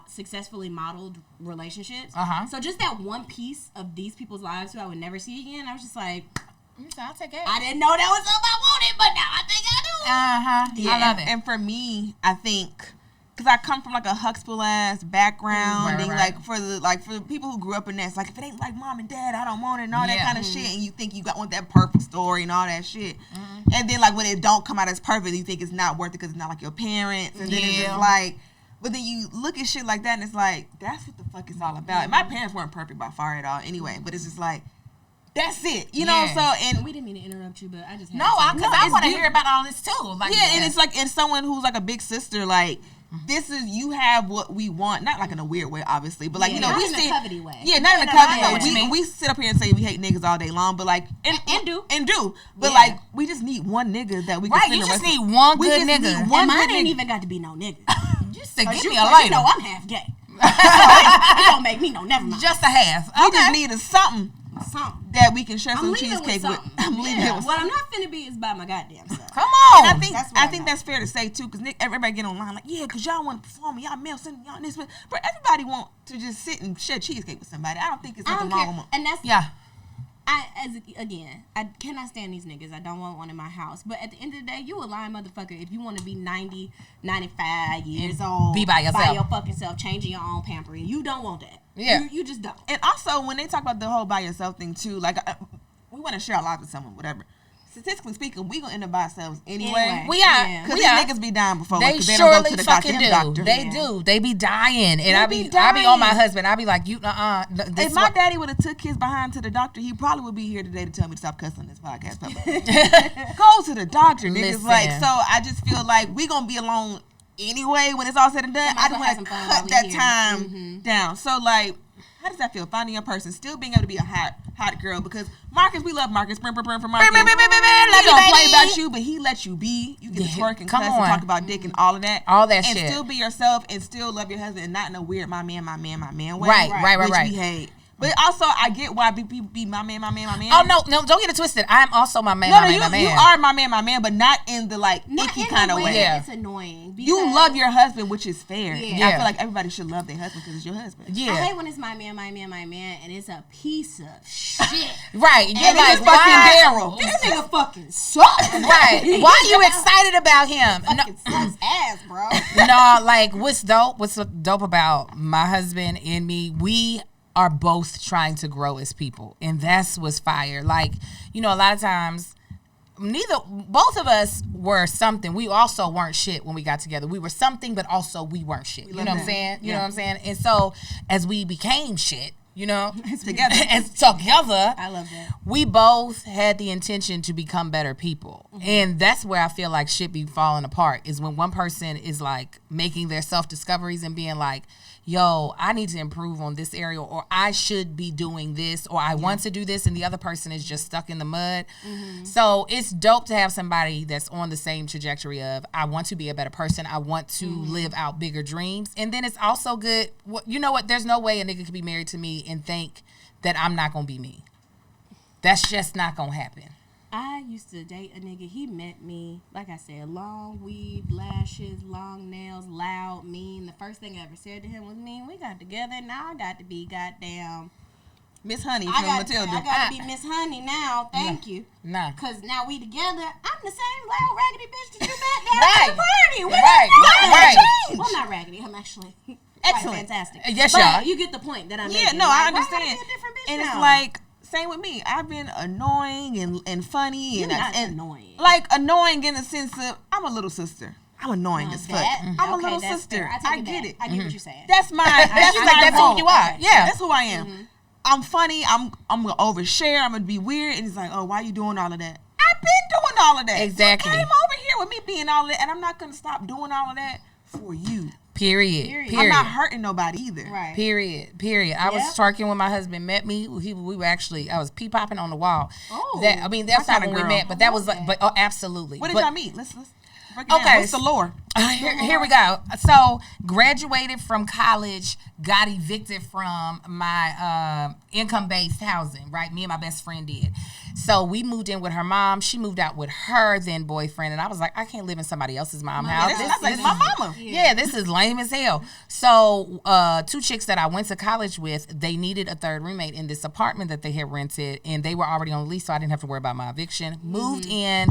successfully modeled relationships. So just that one piece of these people's lives who I would never see again, I was just like, I'll take it. I didn't know that was something I wanted, but now I think I do. Yeah, I love it. And for me, I think because I come from like a Huxtable ass background, and like for the people who grew up in that, it's like if it ain't like mom and dad, I don't want it and all that kind of shit, and you think you want that perfect story and all that shit, and then like when it don't come out as perfect, you think it's not worth it because it's not like your parents, and then it's just like. But then you look at shit like that, and it's like that's what the fuck it's all about. And my parents weren't perfect by far at all, anyway. But it's just like. That's it, you know. So and we didn't mean to interrupt you, but I just because I want to hear about all this too. Like and it's like it's someone who's like a big sister. Like this is you have what we want, not like in a weird way, obviously, but like you know not we in a covety way. Yeah, not in a covety way. We sit up here and say we hate niggas all day long, but like and do, but like we just need one nigga that we can. Right, you just need one good nigga. And mine ain't even got to be no nigga. You said give me a lighter. lighter. You know I'm half gay. It don't make me no never mind. Just a half. We just needed something that we can share some I'm cheesecake with. I'm leaving with what I'm not finna be is by my goddamn self. Come on. And I think that's fair to say too, because everybody get online like, yeah, because y'all want to perform, y'all male sending y'all this, but everybody want to just sit and share cheesecake with somebody. I don't think it's nothing wrong with them. And that's I cannot stand these niggas. I don't want one in my house. But at the end of the day, you a lying motherfucker if you want to be 90, 95 years old. Be by yourself. By your fucking self, changing your own pampering. You don't want that. Yeah. You just don't. And also, when they talk about the whole by yourself thing too, like we want to share our lives with someone, whatever. Statistically speaking, we gonna end up by ourselves anyway. We are. Because these niggas be dying before they us, 'cause they surely don't go to the fucking goddamn doctor. They do. They be dying, and I be dying. on my husband. I be like, you If my daddy would have took his behind to the doctor, he probably would be here today to tell me to stop cussing on this podcast. Go to the doctor, niggas. Listen. Like, so I just feel like we gonna be alone anyway when it's all said and done. I just want to cut that time down. So like. How does that feel? Finding your person, still being able to be a hot girl. Because Marcus, we love Marcus. For Marcus. He don't play about you, but he lets you be. You get to twerk and cuss and talk about dick and all of that. All that and shit. And still be yourself and still love your husband and not in a weird my man way. Right. Which we hate. But also, I get why people be my man. Oh, no, don't get it twisted. I'm also my man, my man. You are my man, but not in the, like, icky kind of way. Yeah. It's annoying. You love your husband, which is fair. Yeah. I feel like everybody should love their husband because it's your husband. Yeah. I hate when it's my man, and it's a piece of shit. Right. You're and like, fucking Daryl. This nigga fucking sucks. Right. Why are you excited about him? Fucking sucks ass, bro. No, like, what's dope about my husband and me, we are both trying to grow as people, and that's what's fire. Like, a lot of times both of us were something. We also weren't shit when we got together. We were something, but also we weren't shit. You know what I'm saying? You know what I'm saying? And so as we became shit, together. I love that. We both had the intention to become better people. And that's where I feel like shit be falling apart, is when one person is like making their self-discoveries and being like, yo, I need to improve on this area, or I should be doing this, or I want to do this, and the other person is just stuck in the mud. So it's dope to have somebody that's on the same trajectory of, I want to be a better person, I want to live out bigger dreams. And then it's also good, you know what, there's no way a nigga could be married to me and think that I'm not gonna be me. That's just not gonna happen. I used to date a nigga. He met me, like I said, long weave, lashes, long nails, loud, mean. The first thing I ever said to him was, mean, we got together. Now I got to be goddamn Miss Honey from Matilda. I got to be Miss Honey now. Thank you. Nah. Because now we together. I'm the same loud, raggedy bitch that you met down at the party. Right. Well, I'm not raggedy. I'm actually excellent. Fantastic. Yes, but y'all. you get the point that I'm Yeah, making. no, like, I understand. Why I gotta be a different bitch and now? it's like, same with me. I've been annoying and funny. You're and not and annoying. Like, annoying in the sense of, I'm a little sister. I'm annoying as fuck. I'm a little that's sister. fair. I get it. I get what you're saying. That's my. That's Like, my that's role. who you are. Yeah. That's who I am. I'm funny. I'm gonna overshare. I'm gonna be weird. And he's like, oh, why you doing all of that? I've been doing all of that. Exactly. You came over here with me being all of that, and I'm not gonna stop doing all of that for you. Period. I'm not hurting nobody either. Right. Period. I was twerking when my husband met me. We were actually, I was pee-popping on the wall. Oh. That's not when we girl. met, but that was like, absolutely. What did y'all meet? Let's break it down. Okay. What's the lore? Here we go. So, graduated from college, got evicted from my income-based housing, right? Me and my best friend did. So, we moved in with her mom. She moved out with her then boyfriend. And I was like, I can't live in somebody else's mom's house. That's like my mama. Yeah, this is lame as hell. So, two chicks that I went to college with, they needed a third roommate in this apartment that they had rented. And they were already on the lease, so I didn't have to worry about my eviction. Moving in.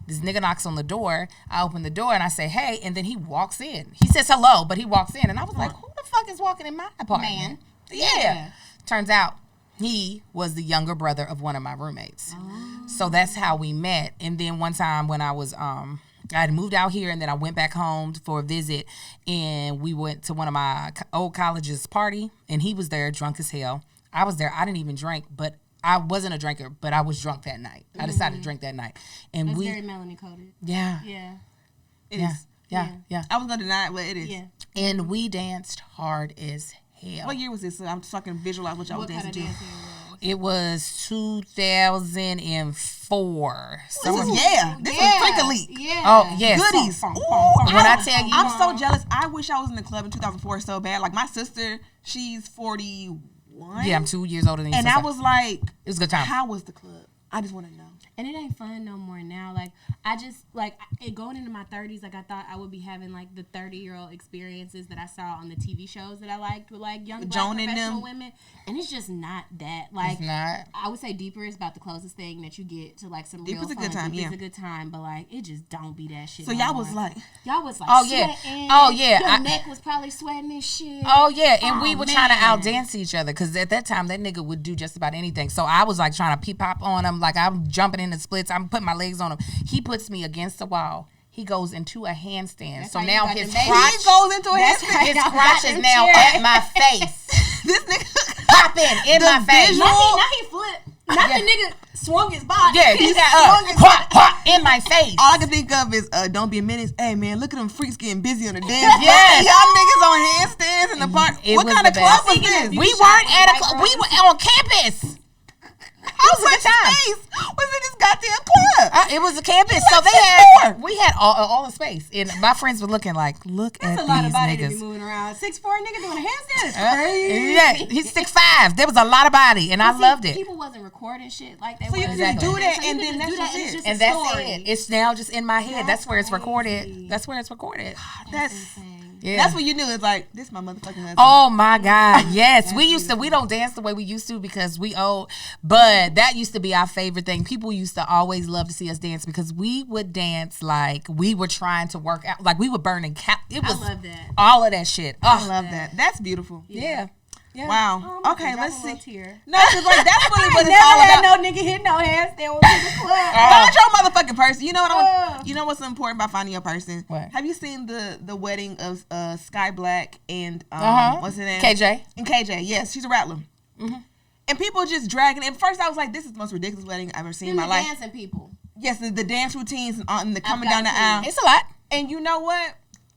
This nigga knocks on the door. I open the door and I say, hey. And then he walks in. He says hello, but he walks in. And I was like, who the fuck is walking in my apartment? Man. Yeah. Turns out he was the younger brother of one of my roommates. So that's how we met. And then one time when I was I had moved out here, and then I went back home for a visit, and we went to one of my old college's party, and he was there drunk as hell. I was there. I didn't even drink, but I wasn't a drinker, but I was drunk that night. I decided to drink that night. And That's very melanin coded. Yeah. Yeah. It is. Yeah. I was gonna deny it, but it is. Yeah. And we danced hard as hell. What year was this? I'm just fucking visualize what y'all was What kind dancing of to. dancing was? It was 2004. This was Freak Elite. Yeah. Oh, yes. Goodies. When I tell you, I'm so jealous. I wish I was in the club in 2004 so bad. Like, my sister, she's 41. yeah, I'm 2 years older than you. And so I was like, it was a good time. how was the club? I just want to know. And it ain't fun no more now. Like, I just, like, going into my 30s, like, I thought I would be having, like, the 30-year-old experiences that I saw on the TV shows that I liked with, like, young black Joan and professional them. women. And it's just not that. Like, It's not. I would say Deeper is about the closest thing that you get to, like, some Deeper's real a good fun. time, Deeper's yeah. a good time, but, like, it just don't be that shit So no y'all more. was like, Oh, yeah. sweating. Oh, yeah. Your I- neck was probably sweating and shit. Oh, yeah. And we Oh, were trying to man. outdance each other, because at that time, that nigga would do just about anything. So I was, like, trying to pop on him. Like, I'm jumping in the splits. I'm putting my legs on him. He puts me against the wall. He goes into a handstand. That's so how you now got his them babies. crotch, he goes into a That's handstand. how his y'all crotch got is them now chairs. at my face. This nigga. Popping in The my face. visual- Now he flipped. Not the nigga swung his body. Yeah, he got in my face. All I can think of is, don't be a menace. Hey, man, look at them freaks getting busy on the dance. Yes. Y'all niggas on handstands in the park. It What was kind of the club best. was Speaking this? of We beauty weren't shop at a with club. white We were girls. on campus. How was a good much time. space was in this goddamn club? It was a campus, so What's they it had for? we had all the space, and my friends were looking like, look That's at a lot of these body to be niggas. moving around. 6'4" nigga doing a handstand is crazy. Yeah, he's 6'5". There was a lot of body, and I See, loved it. People wasn't recording shit like that. So you was. can just do that, So you and can then just do that's that, just it's it. just And a that's story. it. It's now just in my head. That's where it's recorded. crazy. That's where it's recorded. That's insane. Yeah. that's what you knew. It's like, this my motherfucking husband. Oh my God. Yes. We don't dance the way we used to because we old, but that used to be our favorite thing. People used to always love to see us dance because we would dance like we were trying to work out, like we were burning it was love that. all of that shit. I Oh, love that. That's beautiful. yeah. Yeah. Wow. Okay, let's see. Tear. No, because like that's really what it's Never all had about. no nigga hit no handstand with the club. Find your motherfucking person. You know what? You know what's important about finding your person? What? Have you seen the wedding of Sky Black and what's her name? KJ. And KJ. Yes, she's a rattler. Mm-hmm. And people just dragging. At first, I was like, "This is the most ridiculous wedding I've ever seen in my life." Dancing people. Yes, the dance routines and the coming down the aisle. It's a lot. And you know what?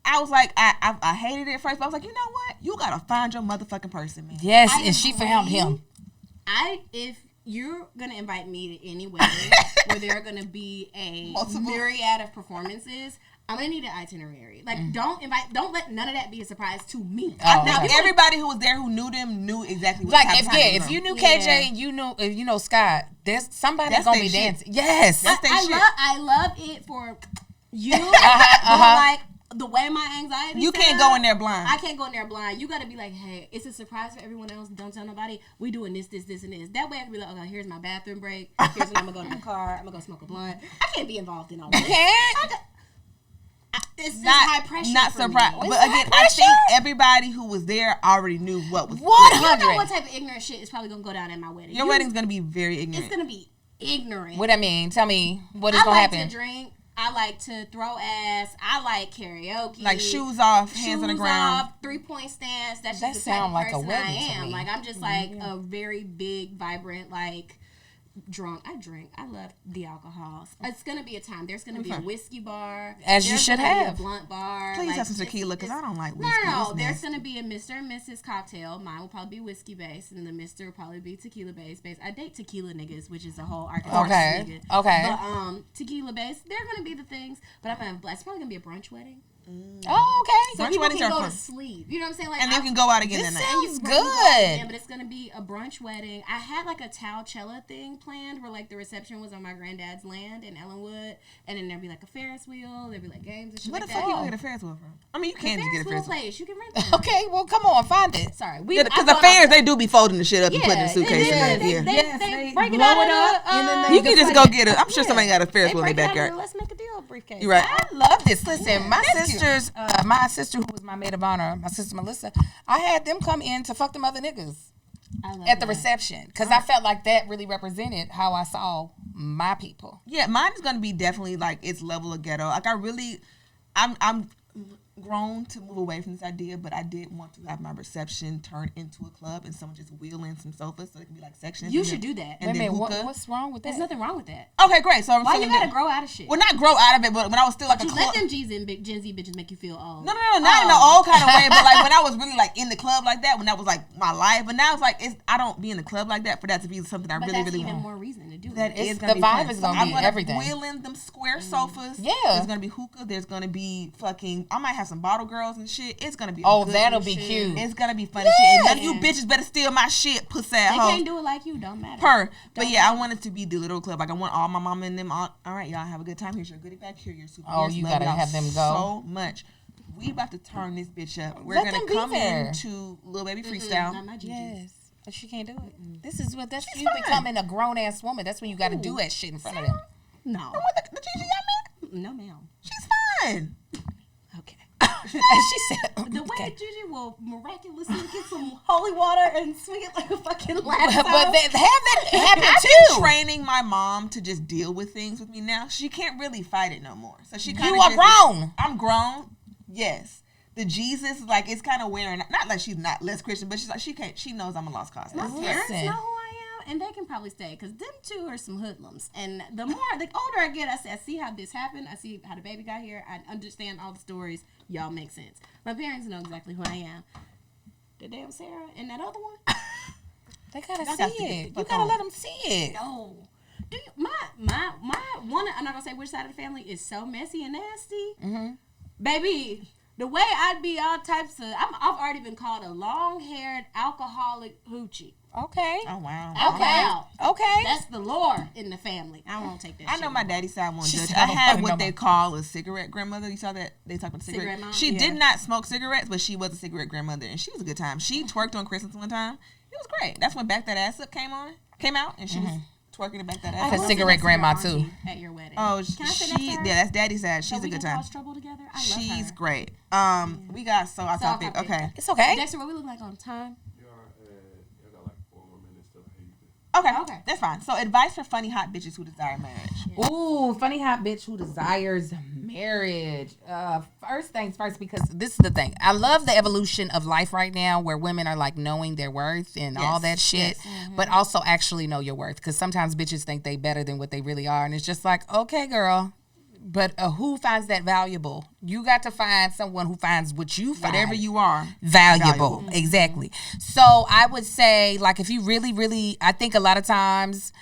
I was like, I hated it at first, but I was like, you know what? You gotta find your motherfucking person, man. Yes, and she found him. If you're gonna invite me to any wedding where there are gonna be a myriad of performances, I'm gonna need an itinerary. Like, don't let none of that be a surprise to me. I think everybody who was there who knew them knew exactly what like if you knew KJ and you know Scott, there's somebody that's gonna be dancing. Yes, that's their shit. I love it for you, but like the way my anxiety. You can't go in there blind. I can't go in there blind. You got to be like, hey, it's a surprise for everyone else. Don't tell nobody. We doing this, and this. That way I can be like, okay, here's my bathroom break. Here's when I'm gonna go to my car. I'm gonna go smoke a blunt. I can't be involved in all that. It's not high pressure. Not surprised. But again, I think everybody who was there already knew what was. 100. You know what type of ignorant shit is probably gonna go down at my wedding. Your wedding's gonna be very ignorant. It's gonna be ignorant. What I mean? Tell me what is gonna happen. I like to drink. I like to throw ass. I like karaoke. Like shoes off, hands on the ground. 3-point stance. That's that just the type of like person a wedding I am. to me. Like I'm just like a very big, vibrant, like drunk. I drink. I love the alcohol. It's gonna be a time. There's gonna be a whiskey bar. As you should have. Be a blunt bar. Please like, have some tequila because I don't like whiskey. No, there's gonna be a Mr. and Mrs. cocktail. Mine will probably be whiskey based, and the Mr. will probably be tequila based. I date tequila niggas, which is a whole archetype. Okay. Nigga. Okay. But tequila based, they're gonna be the things. But I'm gonna. It's probably gonna be a brunch wedding. Oh, okay. So brunch people weddings can are go fun. to sleep. You know what I'm saying? Like, and they can go out again that this night. sounds Again, good. but it's gonna be a brunch wedding. I had like a Talley thing planned where like the reception was on my granddad's land in Ellenwood, and then there'd be like a Ferris wheel. There'd be like games and shit Where like the that. fuck you gonna get a Ferris wheel from? I mean, you can't just get a Ferris wheel. place. You can rent them. Okay, well, come on, find it. Sorry, Because the fairs, they do be folding the shit up and putting in the suitcase. They break it out of the. You can just go get it. I'm sure somebody got a Ferris wheel in their backyard. Let's make a deal briefcase. You're right. I love this. Listen, my sisters, my sister who was my maid of honor, my sister Melissa, I had them come in to fuck them other niggas at the reception because I felt like that really represented how I saw my people. Yeah, mine is gonna be definitely like its level of ghetto. Like I'm grown to move away from this idea, but I did want to have my reception turn into a club and someone just wheel in some sofas so it can be like sections. You should do that. And then hookah. What's wrong with that? There's nothing wrong with that. Okay, great. So Why you gotta grow out of shit? Well, not grow out of it, but when I was still like you a let club. them Gen Z bitches make you feel old. No, not in the old kind of way, but like when I was really like in the club like that, when that was like my life. But now it's like I don't be in the club like that for that to be something I really, really want. Even more reason to do That it. is gonna the be vibe fun. is gonna So be I'm gonna everything. wheel in them square sofas. Yeah. There's gonna be hookah. There's gonna be fucking. I might have some bottle girls and shit. It's gonna be. Oh, good that'll be shit. cute. It's gonna be funny shit. And none of you bitches better steal my shit, pussy They ass hoes. can't do it like you. Don't matter. But yeah, I want it to be the little club. Like I want all my mama and them. All right, y'all have a good time. Here's your goodie bag. Here, your soup. Oh, you gotta have them go so much. We about to turn this bitch up. We're Let gonna them be come there. into Lil Baby Freestyle. Not my GG. Yes. But she can't do it. This is what that's you becoming a grown ass woman. That's when you got to do that shit in front of them. No. The GG y'all met? No, ma'am. She's fine. Okay. And she said, The way okay. Gigi will miraculously get some holy water and swing it like a fucking lasso. But have that happen I've too. been training my mom to just deal with things with me now. She can't really fight it no more. So she kind of You are grown. I'm grown. Yes. The Jesus, like, it's kind of wearing. Not like she's not less Christian, but she's like she knows I'm a lost cause. My That's parents Listen. know who I am, and they can probably stay because them two are some hoodlums. And the older I get, I see how this happened. I see how the baby got here. I understand all the stories. Y'all make sense. My parents know exactly who I am. The damn Sarah and that other one. They gotta Y'all see got to get it. the You fuck gotta on. let them see it. No. Do you, my one, I'm not gonna say which side of the family is so messy and nasty. Mm-hmm. Baby, the way I'd be all types of, I've already been called a long-haired alcoholic hoochie. Okay. Oh wow. Okay. Okay. That's the lore in the family. I won't take that I shit. know my daddy's side won't She judge. said, I "I don't had fucking what know they my-" call a cigarette grandmother. You saw that? They talk about the Cigarette mom? She Yeah. did not smoke cigarettes, but she was a cigarette grandmother, and she was a good time. She twerked on Christmas one time. It was great. That's when Back That Ass Up came out, and she was twerking to Back That I Ass Her Up. will cigarette say grandma, that's your too. auntie at your wedding. Oh, Can I say that to her? yeah, that's daddy's side. So She's we a good can time. cause trouble together. I love She's her. great. We got so off topic. topic. Okay. It's okay. Dexter, what we look like on time? You are Okay, that's fine. So advice for funny hot bitches who desire marriage. Ooh, funny hot bitch who desires marriage. First things first, because this is the thing. I love the evolution of life right now where women are like knowing their worth and all that shit, but also actually know your worth. Because sometimes bitches think they better than what they really are. And it's just like, okay, girl. But who finds that valuable? You got to find someone who finds what you find. Whatever you are. Valuable. Exactly. So I would say, like, if you really, really, I think a lot of times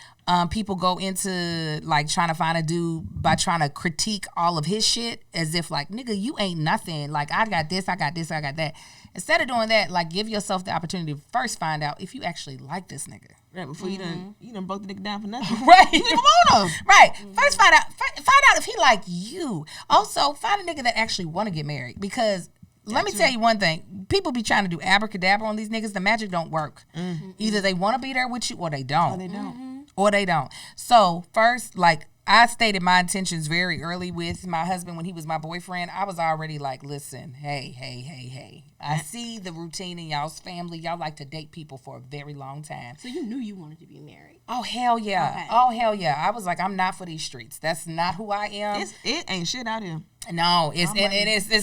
people go into, like, trying to find a dude by trying to critique all of his shit as if, like, nigga, you ain't nothing. Like, I got this, I got this, I got that. Instead of doing that, like, give yourself the opportunity to first find out if you actually like this nigga. Right, before you done broke the nigga down for nothing. Right. You didn't even want him. Right. First find out if he like you. Also, find a nigga that actually want to get married. Because let me tell you one thing. People be trying to do abracadabra on these niggas. The magic don't work. Either they want to be there with you or they don't. Or they don't. So first, like, I stated my intentions very early with my husband when he was my boyfriend. I was already like, listen, hey. I see the routine in y'all's family. Y'all like to date people for a very long time. So you knew you wanted to be married. Oh, hell yeah. Okay. Oh, hell yeah. I was like, I'm not for these streets. That's not who I am. It ain't shit out here. No, it's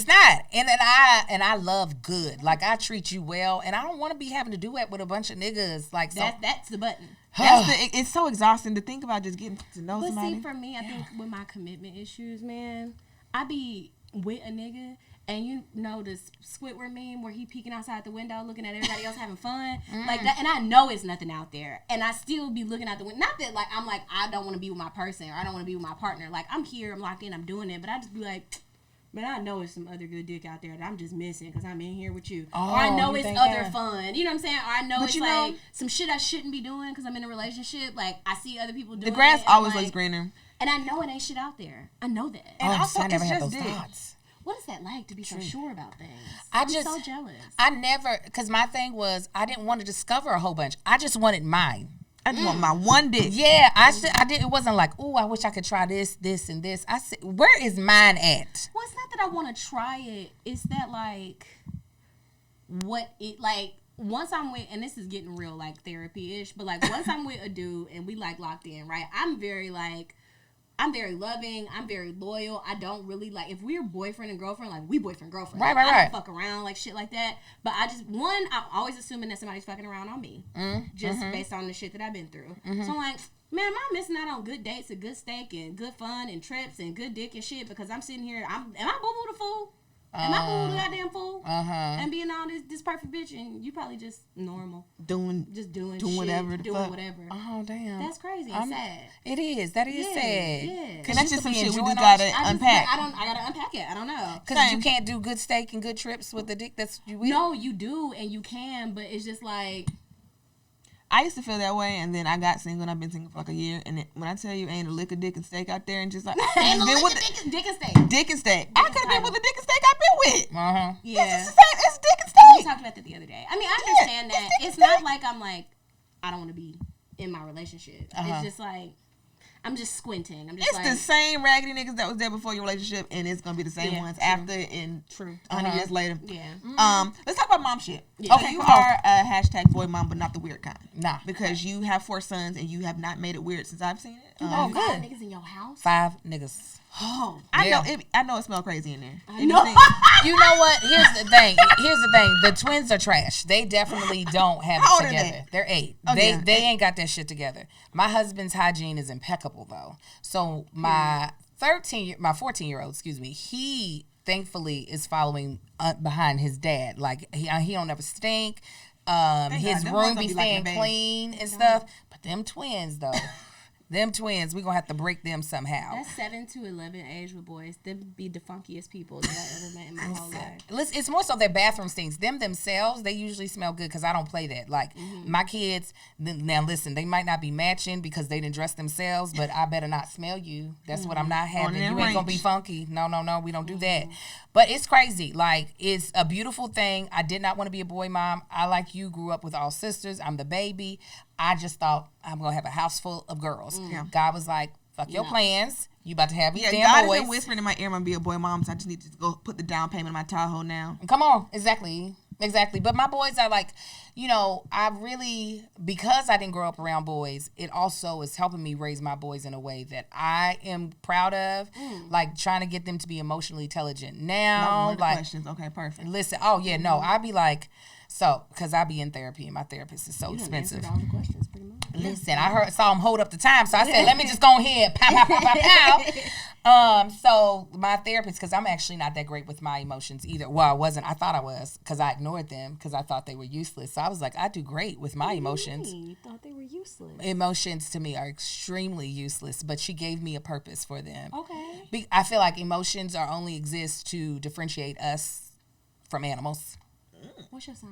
not. And I love good. Like, I treat you well, and I don't want to be having to do that with a bunch of niggas. Like, that's the button. It's so exhausting to think about just getting to know somebody. But see, for me, I think with my commitment issues, man, I be with a nigga, and you know the Squidward meme where he peeking outside the window looking at everybody else having fun, like that, and I know it's nothing out there, and I still be looking out the window. Not that like I'm like I don't want to be with my person or I don't want to be with my partner. Like I'm here, I'm locked in, I'm doing it, but I just be like, man, I know it's some other good dick out there that I'm just missing because I'm in here with you. Or I know it's other fun. You know what I'm saying? Or I know but it's like some shit I shouldn't be doing because I'm in a relationship. Like, I see other people doing it. The grass always looks greener. And I know it ain't shit out there. I know that. And also, I never it's had just those dick. thoughts. What is that like to be so sure about things? I'm so jealous. I never, because my thing was, I didn't want to discover a whole bunch. I just wanted mine. I just want my one dick. Yeah, I did. It wasn't like, oh, I wish I could try this, and this. I said, where is mine at? Well, it's not that I want to try it. It's that like, once I'm with, and this is getting real like therapy-ish, but like once I'm with a dude and we like locked in, right? I'm very loving. I'm very loyal. I don't really like, if we're boyfriend and girlfriend, like we boyfriend girlfriend. Right. I don't fuck around like shit like that. But I'm always assuming that somebody's fucking around on me, just based on the shit that I've been through. So I'm like, man, am I missing out on good dates and good steak and good fun and trips and good dick and shit because I'm sitting here? Am I boo-boo the fool? Am I boo-boo the goddamn fool? And being all this perfect bitch and you probably just normal. Doing shit, whatever. Doing whatever. Oh, damn. That's crazy and sad. It is. That is sad. Yeah. Because that's just some shit we just gotta unpack. I gotta unpack it. I don't know. Because you can't do good steak and good trips with the dick that's you with. No, you do and you can, but it's just like, I used to feel that way, and then I got single, and I've been single for like a year. And when I tell you, ain't a lick of dick and steak out there, and just like ain't a lick of dick and steak. Dick and steak. I could have been with the dick and steak I've been with. Yeah, it's the same. It's dick and steak. We talked about that the other day. I mean, I understand that. It's not like I'm like, I don't want to be in my relationship. It's just like, I'm just squinting. It's like, the same raggedy niggas that was there before your relationship, and it's gonna be the same ones after and 100 years later. Yeah. Let's talk about mom shit. Yeah. Okay, you are a hashtag boy mom, but not the weird kind. Nah. Because you have 4 sons, and you have not made it weird since I've seen it. Good. 5 niggas in your house? 5 niggas. Oh, I know it smells crazy in there. I know. You know what? Here's the thing. The twins are trash. They definitely don't have How it old together. are they? They're 8. Oh, they yeah. ain't got that shit together. My husband's hygiene is impeccable though. So my 14-year-old, he thankfully is following behind his dad. Like he don't ever stink. His room be staying clean and stuff. But them twins though. Them twins, we gonna have to break them somehow. That 7 to 11 age with boys, them be the funkiest people that I ever met in my whole life. Listen, it's more so their bathroom stinks. Them themselves, they usually smell good because I don't play that. Like my kids, now listen, they might not be matching because they didn't dress themselves, but I better not smell you. That's what I'm not having. You ain't gonna be funky. No, we don't do that. But it's crazy. Like, it's a beautiful thing. I did not want to be a boy mom. I, like you, grew up with all sisters. I'm the baby. I just thought I'm going to have a house full of girls. God was like, fuck your plans. You about to have these damn boys. God is whispering in my ear, I'm going to be a boy mom, so I just need to go put the down payment on my Tahoe now. Come on. Exactly. Exactly. But my boys are like, because I didn't grow up around boys, it also is helping me raise my boys in a way that I am proud of, like trying to get them to be emotionally intelligent. Now, like, questions. Okay, perfect. Listen, I'd be like, because I be in therapy and my therapist is so expensive. All the questions pretty much. Listen, I saw him hold up the time, so I said, let me just go ahead, pow, pow, pow, pow, pow. So my therapist, because I'm actually not that great with my emotions either. Well, I wasn't. I thought I was, because I ignored them, because I thought they were useless. So I was like, I do great with my emotions. You thought they were useless? Emotions to me are extremely useless, but she gave me a purpose for them. Okay. I feel like emotions only exist to differentiate us from animals. What's your sign?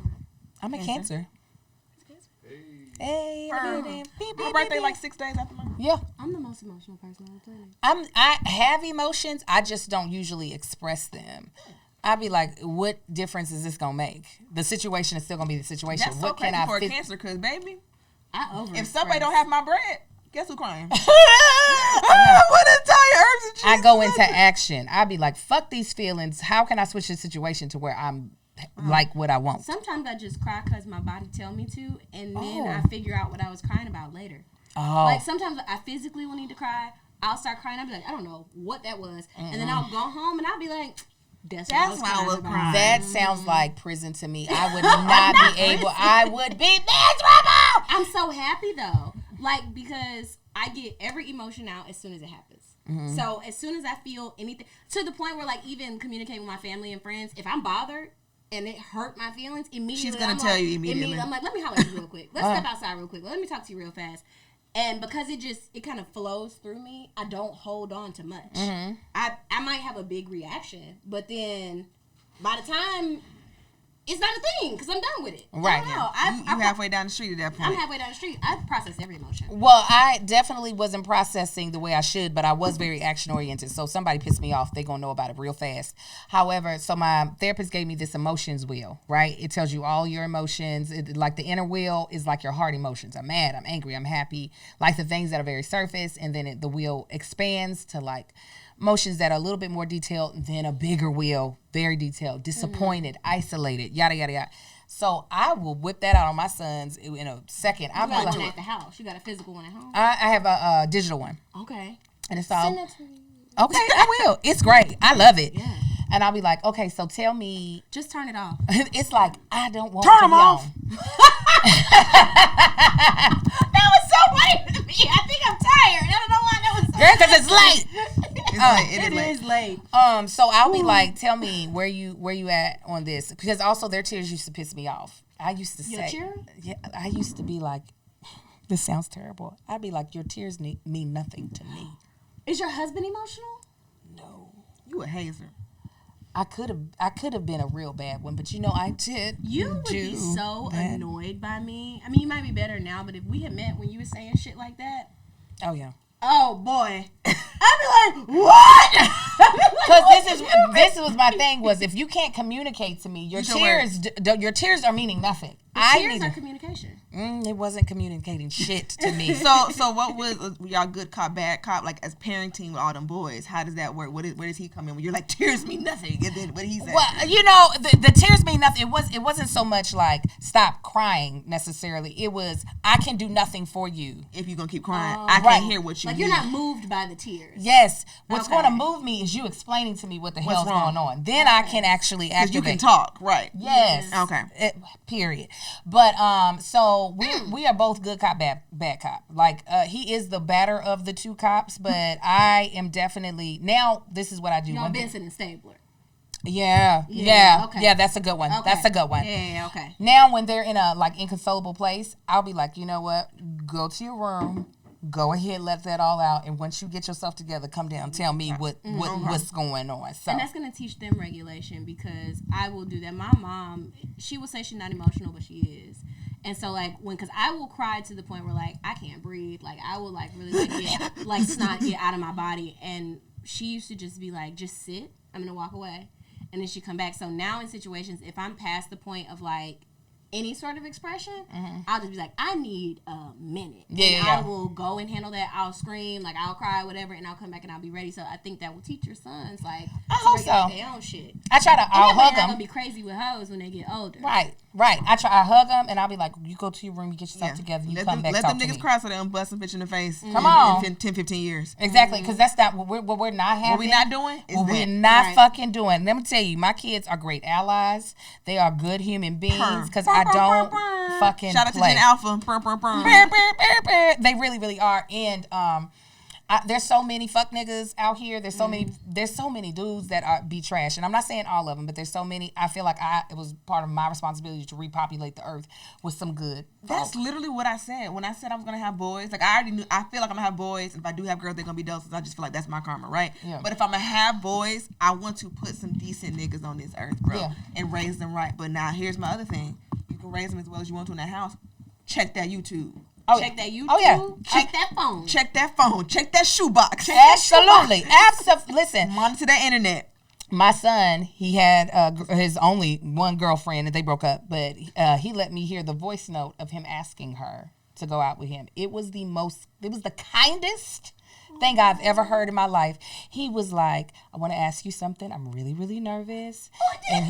I'm a Cancer. Hey, my birthday like 6 days after mine. Yeah, I'm the most emotional person on the planet. I have emotions. I just don't usually express them. I'd be like, what difference is this gonna make? The situation is still gonna be the situation. That's so crazy for a Cancer, because baby, if somebody don't have my bread, guess who's crying? What a tired herbs and cheese. I go into action. I'd be like, fuck these feelings. How can I switch the situation to where I'm like what I want? Sometimes I just cry because my body tell me to, and then I figure out what I was crying about later. Like sometimes I physically will need to cry. I'll start crying. I'll be like, I don't know what that was, and then I'll go home and I'll be like, that's why I was crying. That sounds like prison to me. I would not be able. I would be miserable. I'm so happy though, like, because I get every emotion out as soon as it happens. So as soon as I feel anything, to the point where like even communicating with my family and friends, if I'm bothered and it hurt my feelings, immediately she's gonna tell you immediately. I'm like, let me holler at you real quick. Let's step outside real quick. Let me talk to you real fast. And because it kind of flows through me, I don't hold on to much. I might have a big reaction, but then by the time it's not a thing, because I'm done with it. Right. I don't know. You halfway down the street at that point. I'm halfway down the street. I process every emotion. Well, I definitely wasn't processing the way I should, but I was very action oriented. So if somebody pissed me off, they're going to know about it real fast. However, so my therapist gave me this emotions wheel, right? It tells you all your emotions. Like the inner wheel is like your heart emotions. I'm mad, I'm angry, I'm happy. Like the things that are very surface. And then the wheel expands to like emotions that are a little bit more detailed, then a bigger wheel, very detailed, disappointed, isolated, yada, yada, yada. So I will whip that out on my sons in a second. You got one at the house. You got a physical one at home? I have a digital one. Okay. And it's all... Send that to me. Okay, I will. It's great. I love it. Yeah. And I'll be like, okay, so tell me... Just turn it off. It's like, I don't want Turn to them be off. on. That was so funny to me. I think I'm tired. I don't know why that was so Girl, because it's late. It is late. So I'll be like, tell me where you at on this, because also their tears used to piss me off. I used to say, yeah, I used to be like, this sounds terrible. I'd be like, your tears mean nothing to me. Is your husband emotional? No, You a hazer. I could have been a real bad one, but I did. You would be so annoyed by me. I mean, you might be better now, but if we had met when you were saying shit like that, oh yeah. Oh boy, I'd be like, what? Because this was my thing, was if you can't communicate to me, your tears are meaning nothing. Tears are communication. It wasn't communicating shit to me. So what was y'all good cop, bad cop? Like as parenting with all them boys, how does that work? Where does he come in when you're like, tears mean nothing? And then what he said? Well, the tears mean nothing. It wasn't so much like stop crying necessarily. It was, I can do nothing for you if you're gonna keep crying. I can't hear what you like need. You're not moved by the tears. Yes. What's going to move me is you explaining to me what the hell's going on. Then I can actually activate. You can talk, right? Yes. Okay. Period. But so we are both good cop, bad cop. Like he is the better of the two cops, but I am definitely, now this is what I do. You're Benson and Stabler. Yeah. Okay. Yeah, that's a good one. Okay. That's a good one. Yeah, okay. Now when they're in a like inconsolable place, I'll be like, you know what? Go to your room. Go ahead, let that all out, and once you get yourself together, come down, tell me what's going on. So. And that's gonna teach them regulation, because I will do that. My mom, she will say she's not emotional, but she is. And so because I will cry to the point where like I can't breathe, like I will like really get like snot get out of my body, and she used to just be like, just sit, I'm gonna walk away, and then she come back. So now in situations, if I'm past the point of like any sort of expression, I'll just be like, I need a minute. Yeah, I will go and handle that. I'll scream, like I'll cry, whatever, and I'll come back and I'll be ready. So I think that will teach your sons, like, I hope so. their own shit. I try to, I'll hug them. Gonna be crazy with hoes when they get older. Right. I hug them and I'll be like, you go to your room, you get yourself together, you come back, let talk them to niggas me. cry so they don't bust a bitch in the face. Come on. In 10, 15 years. Exactly, because that's not what we're not having. What we not doing is what that. we're not fucking doing. Let me tell you, my kids are great allies. They are good human beings because I don't fucking Shout out play. to Gen Alpha. They really, really are. And there's so many fuck niggas out here. There's so many dudes that be trash. And I'm not saying all of them, but there's so many. I feel like it was part of my responsibility to repopulate the earth with some good. That's literally what I said. When I said I was going to have boys, like I already knew, I feel like I'm going to have boys. If I do have girls, they're going to be doses. I just feel like that's my karma, right? Yeah. But if I'm going to have boys, I want to put some decent niggas on this earth, bro. Yeah. And raise them right. But now here's my other thing. You can raise them as well as you want to in that house. Check that YouTube. Check that YouTube. Oh, yeah. Check that phone. Check that phone. Check that shoebox. Check Absolutely. Absolutely. Listen. Monitor that internet. My son, he had his only one girlfriend and they broke up, but he let me hear the voice note of him asking her to go out with him. It was the kindest thing I've ever heard in my life. He was like, I want to ask you something. I'm really, really nervous. And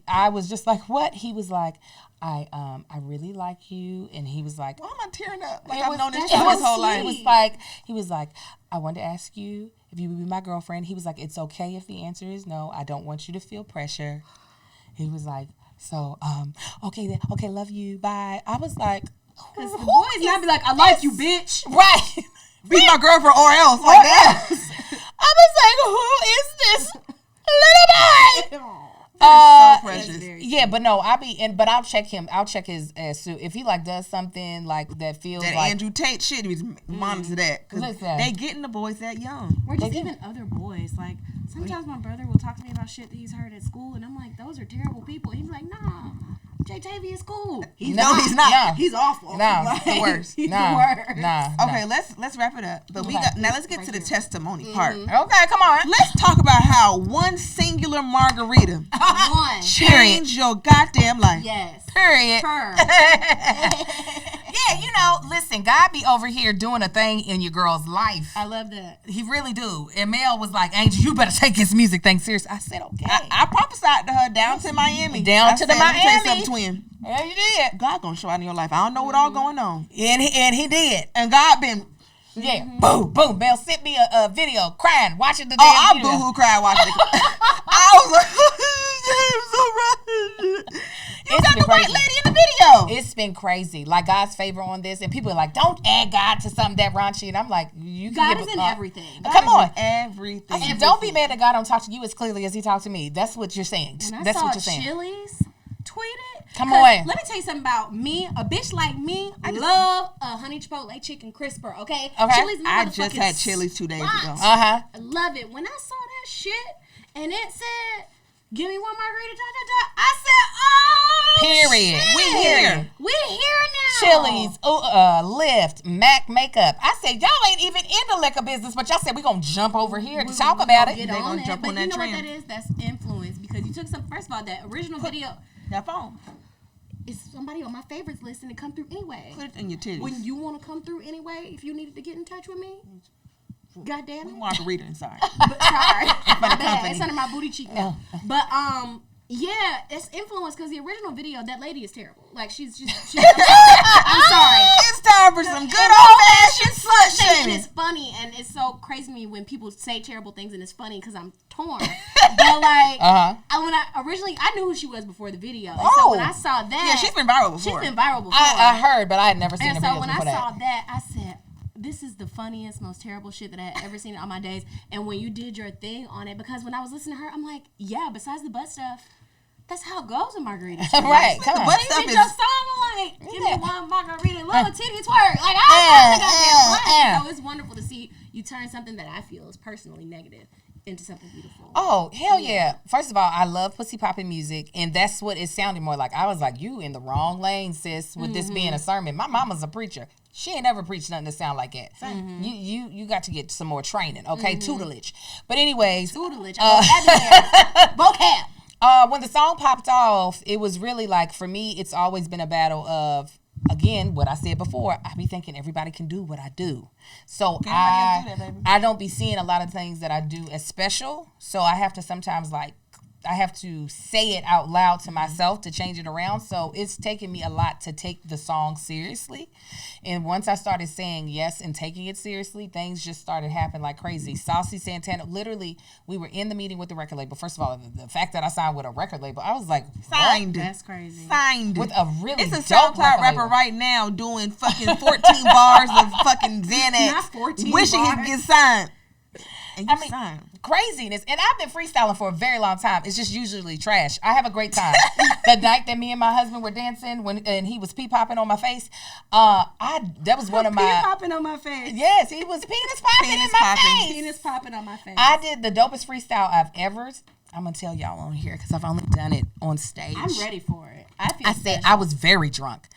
I was just like, what? He was like, I really like you. And he was like, why am I tearing up? Like I've known this child his whole life. He was like, I wanted to ask you if you would be my girlfriend. He was like, it's okay if the answer is no. I don't want you to feel pressure. He was like, so, okay then. Okay, love you. Bye. I was like, because the boys now be like, I like you, bitch. Right. Be my girlfriend or else. Like that. I was like, who is this little boy? So precious. Yeah, but no, but I'll check him. I'll check his if he like does something like that feels that like Andrew Tate shit. He's monitor that because they getting the boys that young. Or just even other boys. Like sometimes my brother will talk to me about shit that he's heard at school, and I'm like, those are terrible people. He's like, nah, J. Tavy is cool. He's not. No. He's awful. No, like, the worst. He's the worst. Nah. Okay, let's wrap it up. But now let's get to the testimony part. Okay, come on. Let's talk about how one singular margarita changed your goddamn life. Yes. Period. Her. Yeah, listen, God be over here doing a thing in your girl's life. I love that. He really do. And Mel was like, Angel, you better take this music thing serious. I said, okay. I prophesied to her down to Miami. Down to the Miami. Let me tell you something, twin. Yeah, you did. God gonna show out in your life. I don't know what all going on. And he did. And God been... Yeah, boom, boom. Mel sent me a video crying, watching the damn I video. boo-hoo cried watching it. I was like, I'm so right. You got the right lady in the video. It's been crazy. Like, God's favor on this. And people are like, don't add God to something that raunchy. And I'm like, you can God is in everything. Come on. Everything. And don't be mad that God don't talk to you as clearly as he talked to me. That's what you're saying. That's what you're saying. Chili's tweeted. Come on. Let me tell you something about me. A bitch like me, I love a honey chipotle chicken crisper, okay? Chili's I just had Chili's 2 days ago. Uh-huh. I love it. When I saw that shit and it said, give me one margarita, I said, oh, period. shit. We here. We here now. Chili's, Lyft, Mac makeup. I said, y'all ain't even in the liquor business, but y'all said we gonna jump over here to talk about it. Get They on gonna jump but on you that know trend. what that is? That's influence because you took some. First of all, that original video That phone. is somebody on my favorites list and it come through anyway. Put it in your titties. When you want to come through anyway, if you needed to get in touch with me, God damn it. Margarita inside. But sorry, my bad. company. It's under my booty cheek now. But yeah, it's influence because the original video, that lady is terrible. Like she's I'm sorry. It's time for some good old fashioned slut And shaming. it's funny, and it's so crazy to me when people say terrible things, and it's funny because I'm torn. But like, I knew who she was before the video. And so when I saw that, Yeah, she's been viral before. I heard, but I had never seen and the so video when before I that. saw that, I said, this is the funniest, most terrible shit that I had ever seen in all my days. And when you did your thing on it, because when I was listening to her, I'm like, yeah, besides the butt stuff, that's how it goes in margarita. Right, come on. Butt You stuff did is... your song, I'm like, give me one margarita, little titty twerk. Like, I so it's wonderful to see you turn something that I feel is personally negative into something beautiful. Oh, hell yeah. First of all, I love pussy popping music, and that's what it sounded more like. I was like, you in the wrong lane, sis, with this being a sermon. My mama's a preacher. She ain't ever preached nothing that sound like that. You got to get some more training, okay? Tutelage. But anyways. Tutelage. Vocab. When the song popped off, it was really like, for me, it's always been a battle of, again, what I said before, I be thinking everybody can do what I do. So I don't be seeing a lot of things that I do as special. So I have to sometimes I have to say it out loud to myself to change it around. So it's taken me a lot to take the song seriously. And once I started saying yes and taking it seriously, things just started happening like crazy. Saucy Santana, literally, we were in the meeting with the record label. First of all, the fact that I signed with a record label, I was like, signed. What? That's crazy. Signed. With a really It's a dope SoundCloud rapper label. right now doing fucking 14 bars of fucking Xanax. Not 14 wishing bars. he could get signed. And you I mean, signed. craziness. And I've been freestyling for a very long time. It's just usually trash. I have a great time. The night that me and my husband were dancing and he was pee-popping on my face, that was one of my... Pee-popping on my face. Yes, he was penis popping in my face. Penis popping on my face. I did the dopest freestyle I've ever... I'm going to tell y'all on here because I've only done it on stage. I'm ready for it. I said I was very drunk.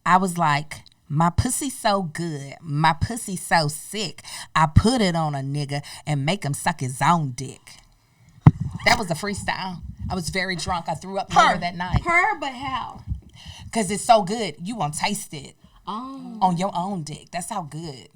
I was like... My pussy so good, my pussy so sick, I put it on a nigga and make him suck his own dick. That was a freestyle. I was very drunk. I threw up later that night. But how? Because it's so good. You won't taste it on your own dick. That's how good.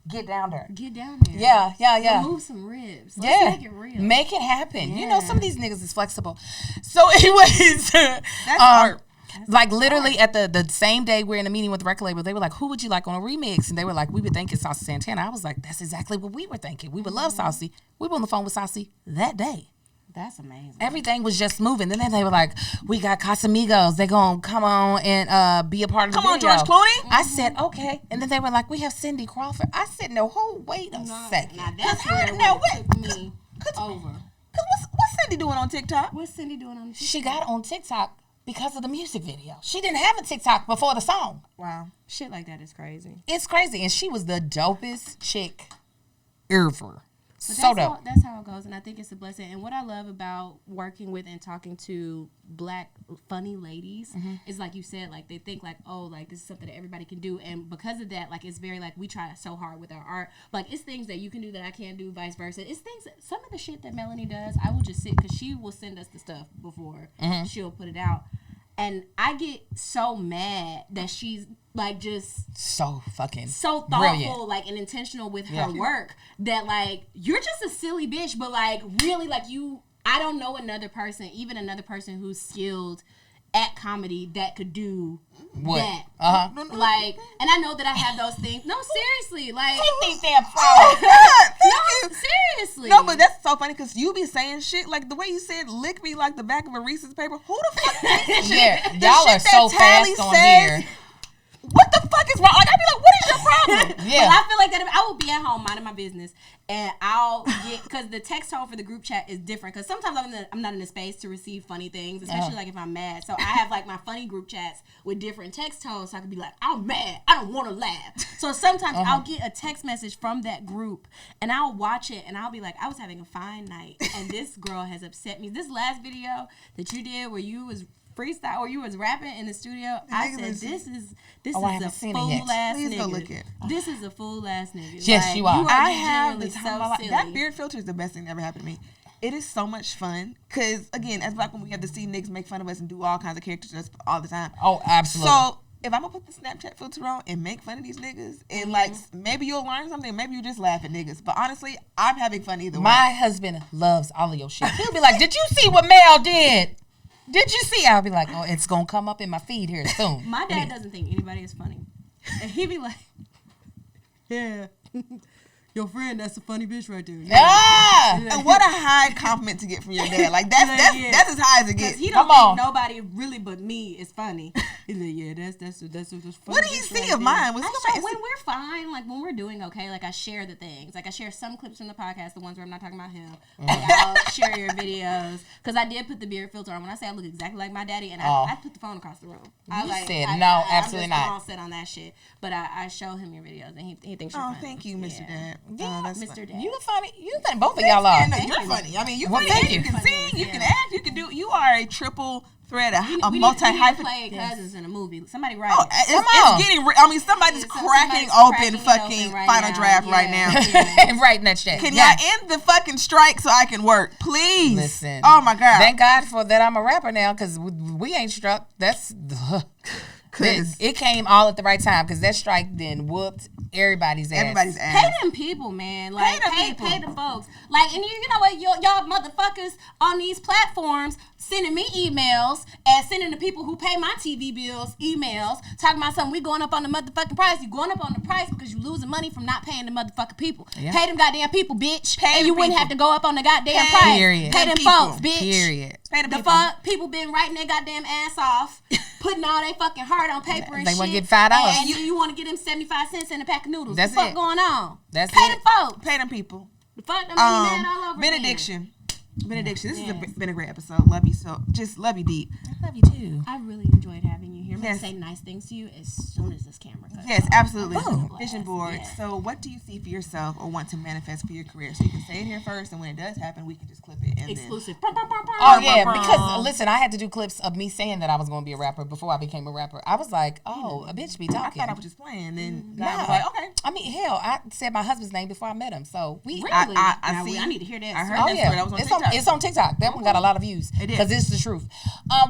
Get down there. Get down there. Yeah. Remove some ribs. Let's make it real. Make it happen. Yeah. You know, some of these niggas is flexible. So anyways, That's art. Like literally at the same day we're in a meeting with the record label, they were like, who would you like on a remix? And they were like, we would think it's Saucy Santana. I was like, that's exactly what we were thinking. We would love Saucy. We were on the phone with Saucy that day. That's amazing. Everything was just moving. And then they were like, we got Casamigos. They're going to come on and be a part of the video. Come on, George Clooney. I said, okay. And then they were like, we have Cindy Crawford. I said, no, wait a second. Now that's where it took me over. What's Cindy doing on TikTok? What's Cindy doing on TikTok? She got on TikTok because of the music video. She didn't have a TikTok before the song. Wow. Shit like that is crazy. It's crazy. And she was the dopest chick ever. But So dope. that's how it goes, and I think it's a blessing. And what I love about working with and talking to Black funny ladies is, like you said, like they think like, oh, like this is something that everybody can do, and because of that, like it's very like we try so hard with our art. Like it's things that you can do that I can't do, vice versa. It's things that some of the shit that Melanie does, I will just sit because she will send us the stuff before she'll put it out. And I get so mad that she's like just so fucking so thoughtful, brilliant. like and intentional with her work that like you're just a silly bitch, but like really like I don't know another person, even another person who's skilled at comedy that could do that. Like, and I know that I have those things. No, seriously, like Take these damn no, seriously. No, but that's so funny because you be saying shit like the way you said lick me like the back of a Reese's paper. Who the fuck thinks that shit? Yeah, The y'all shit are so that Talley fast on says, here. What the fuck is wrong? Like, I'd be like, what is your problem? Yeah. But I feel like that I will be at home minding my business, and I'll get because the text tone for the group chat is different. Because sometimes I'm not in the space to receive funny things, especially like if I'm mad. So I have like my funny group chats with different text tones, so I can be like, I'm mad, I don't want to laugh. So sometimes I'll get a text message from that group, and I'll watch it, and I'll be like, I was having a fine night, and this girl has upset me. This last video that you did where you was freestyle or you was rapping in the studio, I said this is a fool ass Please go look nigga. it. this is a fool ass nigga. Yes, Like, you are. I have the genuinely time of my life. silly. That beard filter is the best thing that ever happened to me. It is so much fun because, again, as Black women, we have to see niggas make fun of us and do all kinds of characters just all the time. Oh, absolutely. So if I'm gonna put the Snapchat filter on and make fun of these niggas, and like maybe you'll learn something, maybe you just laugh at niggas. But honestly, I'm having fun either way. My husband loves all of your shit. He'll be like, did you see what Mel did? Did you see? I'll be like, oh, it's gonna come up in my feed here soon. My dad doesn't think anybody is funny, and he be like, yeah. Your friend, that's a funny bitch right there. Yeah. Ah! And what a high compliment to get from your dad. Like that's as high as it gets. He don't Come on. think nobody really but me is funny. He's like, yeah, that's what's funny. What did he bitch see right of there. mine? Was I somebody- show, when we're fine, like when we're doing okay, like I share the things. Like I share some clips from the podcast, the ones where I'm not talking about him. Like I'll share your videos. Because I did put the beard filter on. When I say I look exactly like my daddy, and I put the phone across the room. You said no, absolutely not. I'm just set on that shit. But I show him your videos, and he thinks you're Oh, funny. thank you, Mr. Yeah. Dad. Yeah, that's Mr. fun. Dad. You funny. You think both of y'all are. Yeah, no, you're funny. I mean, you Well, funny. thank You you. can sing. You can act. You can do. You are a triple thread, a We need multi-hyphen. to play cousins in a movie. Somebody write Oh, it. it's getting. I mean, somebody's cracking open fucking final draft right now. Right in that shit. Can y'all end the fucking strike so I can work, please? Listen. Oh my God. Thank God for that. I'm a rapper now because we ain't struck. That's. It came all at the right time because that strike then whooped everybody's ass. Pay them people, man. Like pay the folks. Like, and you know what, y'all motherfuckers on these platforms sending me emails and sending the people who pay my TV bills emails talking about something. We going up on the motherfucking price. You going up on the price because you losing money from not paying the motherfucking people. Yeah. Pay them goddamn people, bitch. And you wouldn't have to go up on the goddamn price. Period. Pay them folks, bitch. Period. Pay the fuck people been writing their goddamn ass off, putting all their fucking heart on paper and they shit. They want to get $5. And you want to get them 75 cents in a pack of noodles. That's the fuck going on? That's pay them folks. Pay them people. The fuck them mad all over Benediction. Benediction. This has been a great episode. Love you so. Just love you deep. I love you too. I really enjoyed having you here. I'm going to say nice things to you as soon as this camera cuts. Yes, absolutely. Boom. Vision board. Yeah. So what do you see for yourself or want to manifest for your career? So you can say it here first, and when it does happen, we can just clip it. And exclusive. Oh, yeah, because, listen, I had to do clips of me saying that I was going to be a rapper before I became a rapper. I was like, oh, a bitch be talking. I thought I was just playing. Then God was like, okay. I mean, hell, I said my husband's name before I met him. So we really? I see. I need to hear that. I heard that story. That was on TikTok. It's on TikTok. That one got a lot of views. It is. Because it's the truth.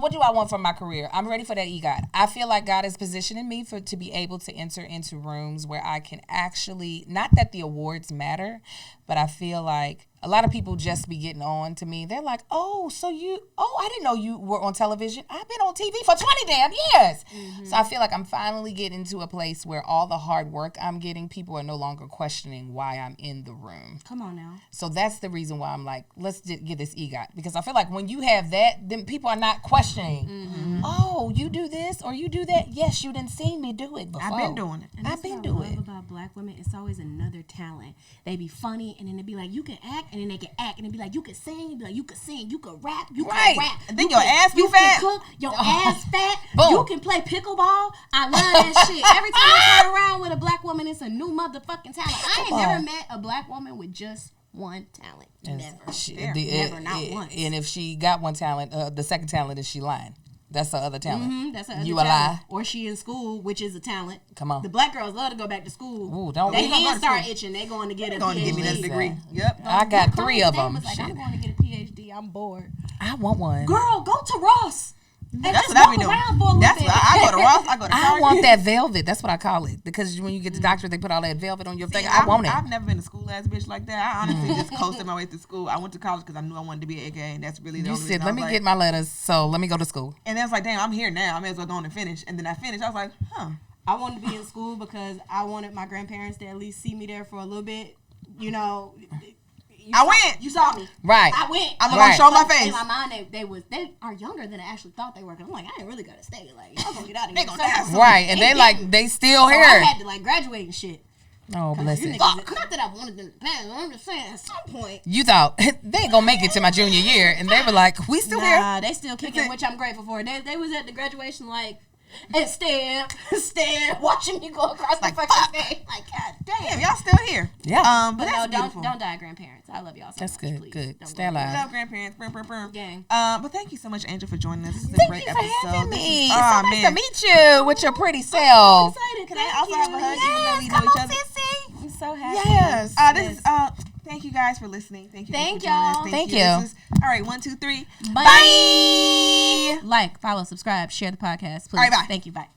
What do I want from my career? I'm ready for that EGOT. I feel like God is positioning me to be able to enter into rooms where I can actually, not that the awards matter, but I feel like a lot of people just be getting on to me. They're like, I didn't know you were on television. I've been on TV for 20 damn years. Mm-hmm. So I feel like I'm finally getting to a place where all the hard work I'm getting, people are no longer questioning why I'm in the room. Come on now. So that's the reason why I'm like, let's get this EGOT. Because I feel like when you have that, then people are not questioning, oh, you do this or you do that. Yes, you didn't see me do it before. I've been doing it. And I've been doing it. About black women, it's always another talent. They be funny and then they be like, you can act, and then they can act, and they be like, you can sing, and be like, you can sing, you can rap, you can rap. And then your ass be fat. You can cook, your ass fat. Boom. You can play pickleball. I love that shit. Every time I turn around with a black woman, it's a new motherfucking talent. I ain't never met a black woman with just one talent. Never, not once. And if she got one talent, the second talent is she lying. That's her other talent. Mm-hmm, that's her other you talent. A lie. Or she in school, which is a talent. Come on. The black girls love to go back to school. Ooh, don't they hands start itching. They going to get a going PhD. To give me that degree. Yep. I got 3 of them. Was like, I'm going to get a PhD. I'm bored. I want one. Girl, go to Ross. That's what I be doing. That's what I go to Ross. I go to Target. I want that velvet. That's what I call it. Because when you get the doctor, they put all that velvet on your thing. I want it. I've never been a school ass bitch like that. I honestly just coasted my way through school. I went to college because I knew I wanted to be an AKA, and that's really the only reason. You said, let me get my letters, so let me go to school. And then I was like, damn, I'm here now. I may as well go on and finish. And then I finished. I was like, I wanted to be in school because I wanted my grandparents to at least see me there for a little bit. You know. I went. You saw me. Right. I went. I'm going to show my face. In my mind, they are younger than I actually thought they were. Cause I'm like, I ain't really got to stay. Like, y'all gonna get out of here. Right. And they still here. I had to like graduate and shit. Oh, bless it. Not that I wanted them to pass. I'm just saying, at some point. You thought, they ain't gonna make it to my junior year. And they were like, we still here. Nah, they still kicking, which I'm grateful for. They was at the graduation like, and stare, watching me go across the fucking stage. Like, God damn, y'all still here. Yeah. But no, don't die, grandparents. I love y'all so That's much. good. Please. Good. Stay alive. Love grandparents. Gang. But thank you so much, Angel, for joining us. This is a great episode. Thank you for having me. Oh, so nice to meet you with your pretty self. I'm excited. Can I also have a hug? Yes, even though we know each other? Sissy. I'm so happy. Yes. Thank you guys for listening. Thank you. Thank for joining us. y'all. Thank you. All right, 1, 2, 3. Bye. Like, follow, subscribe, share the podcast, please. All right, bye. Thank you. Bye.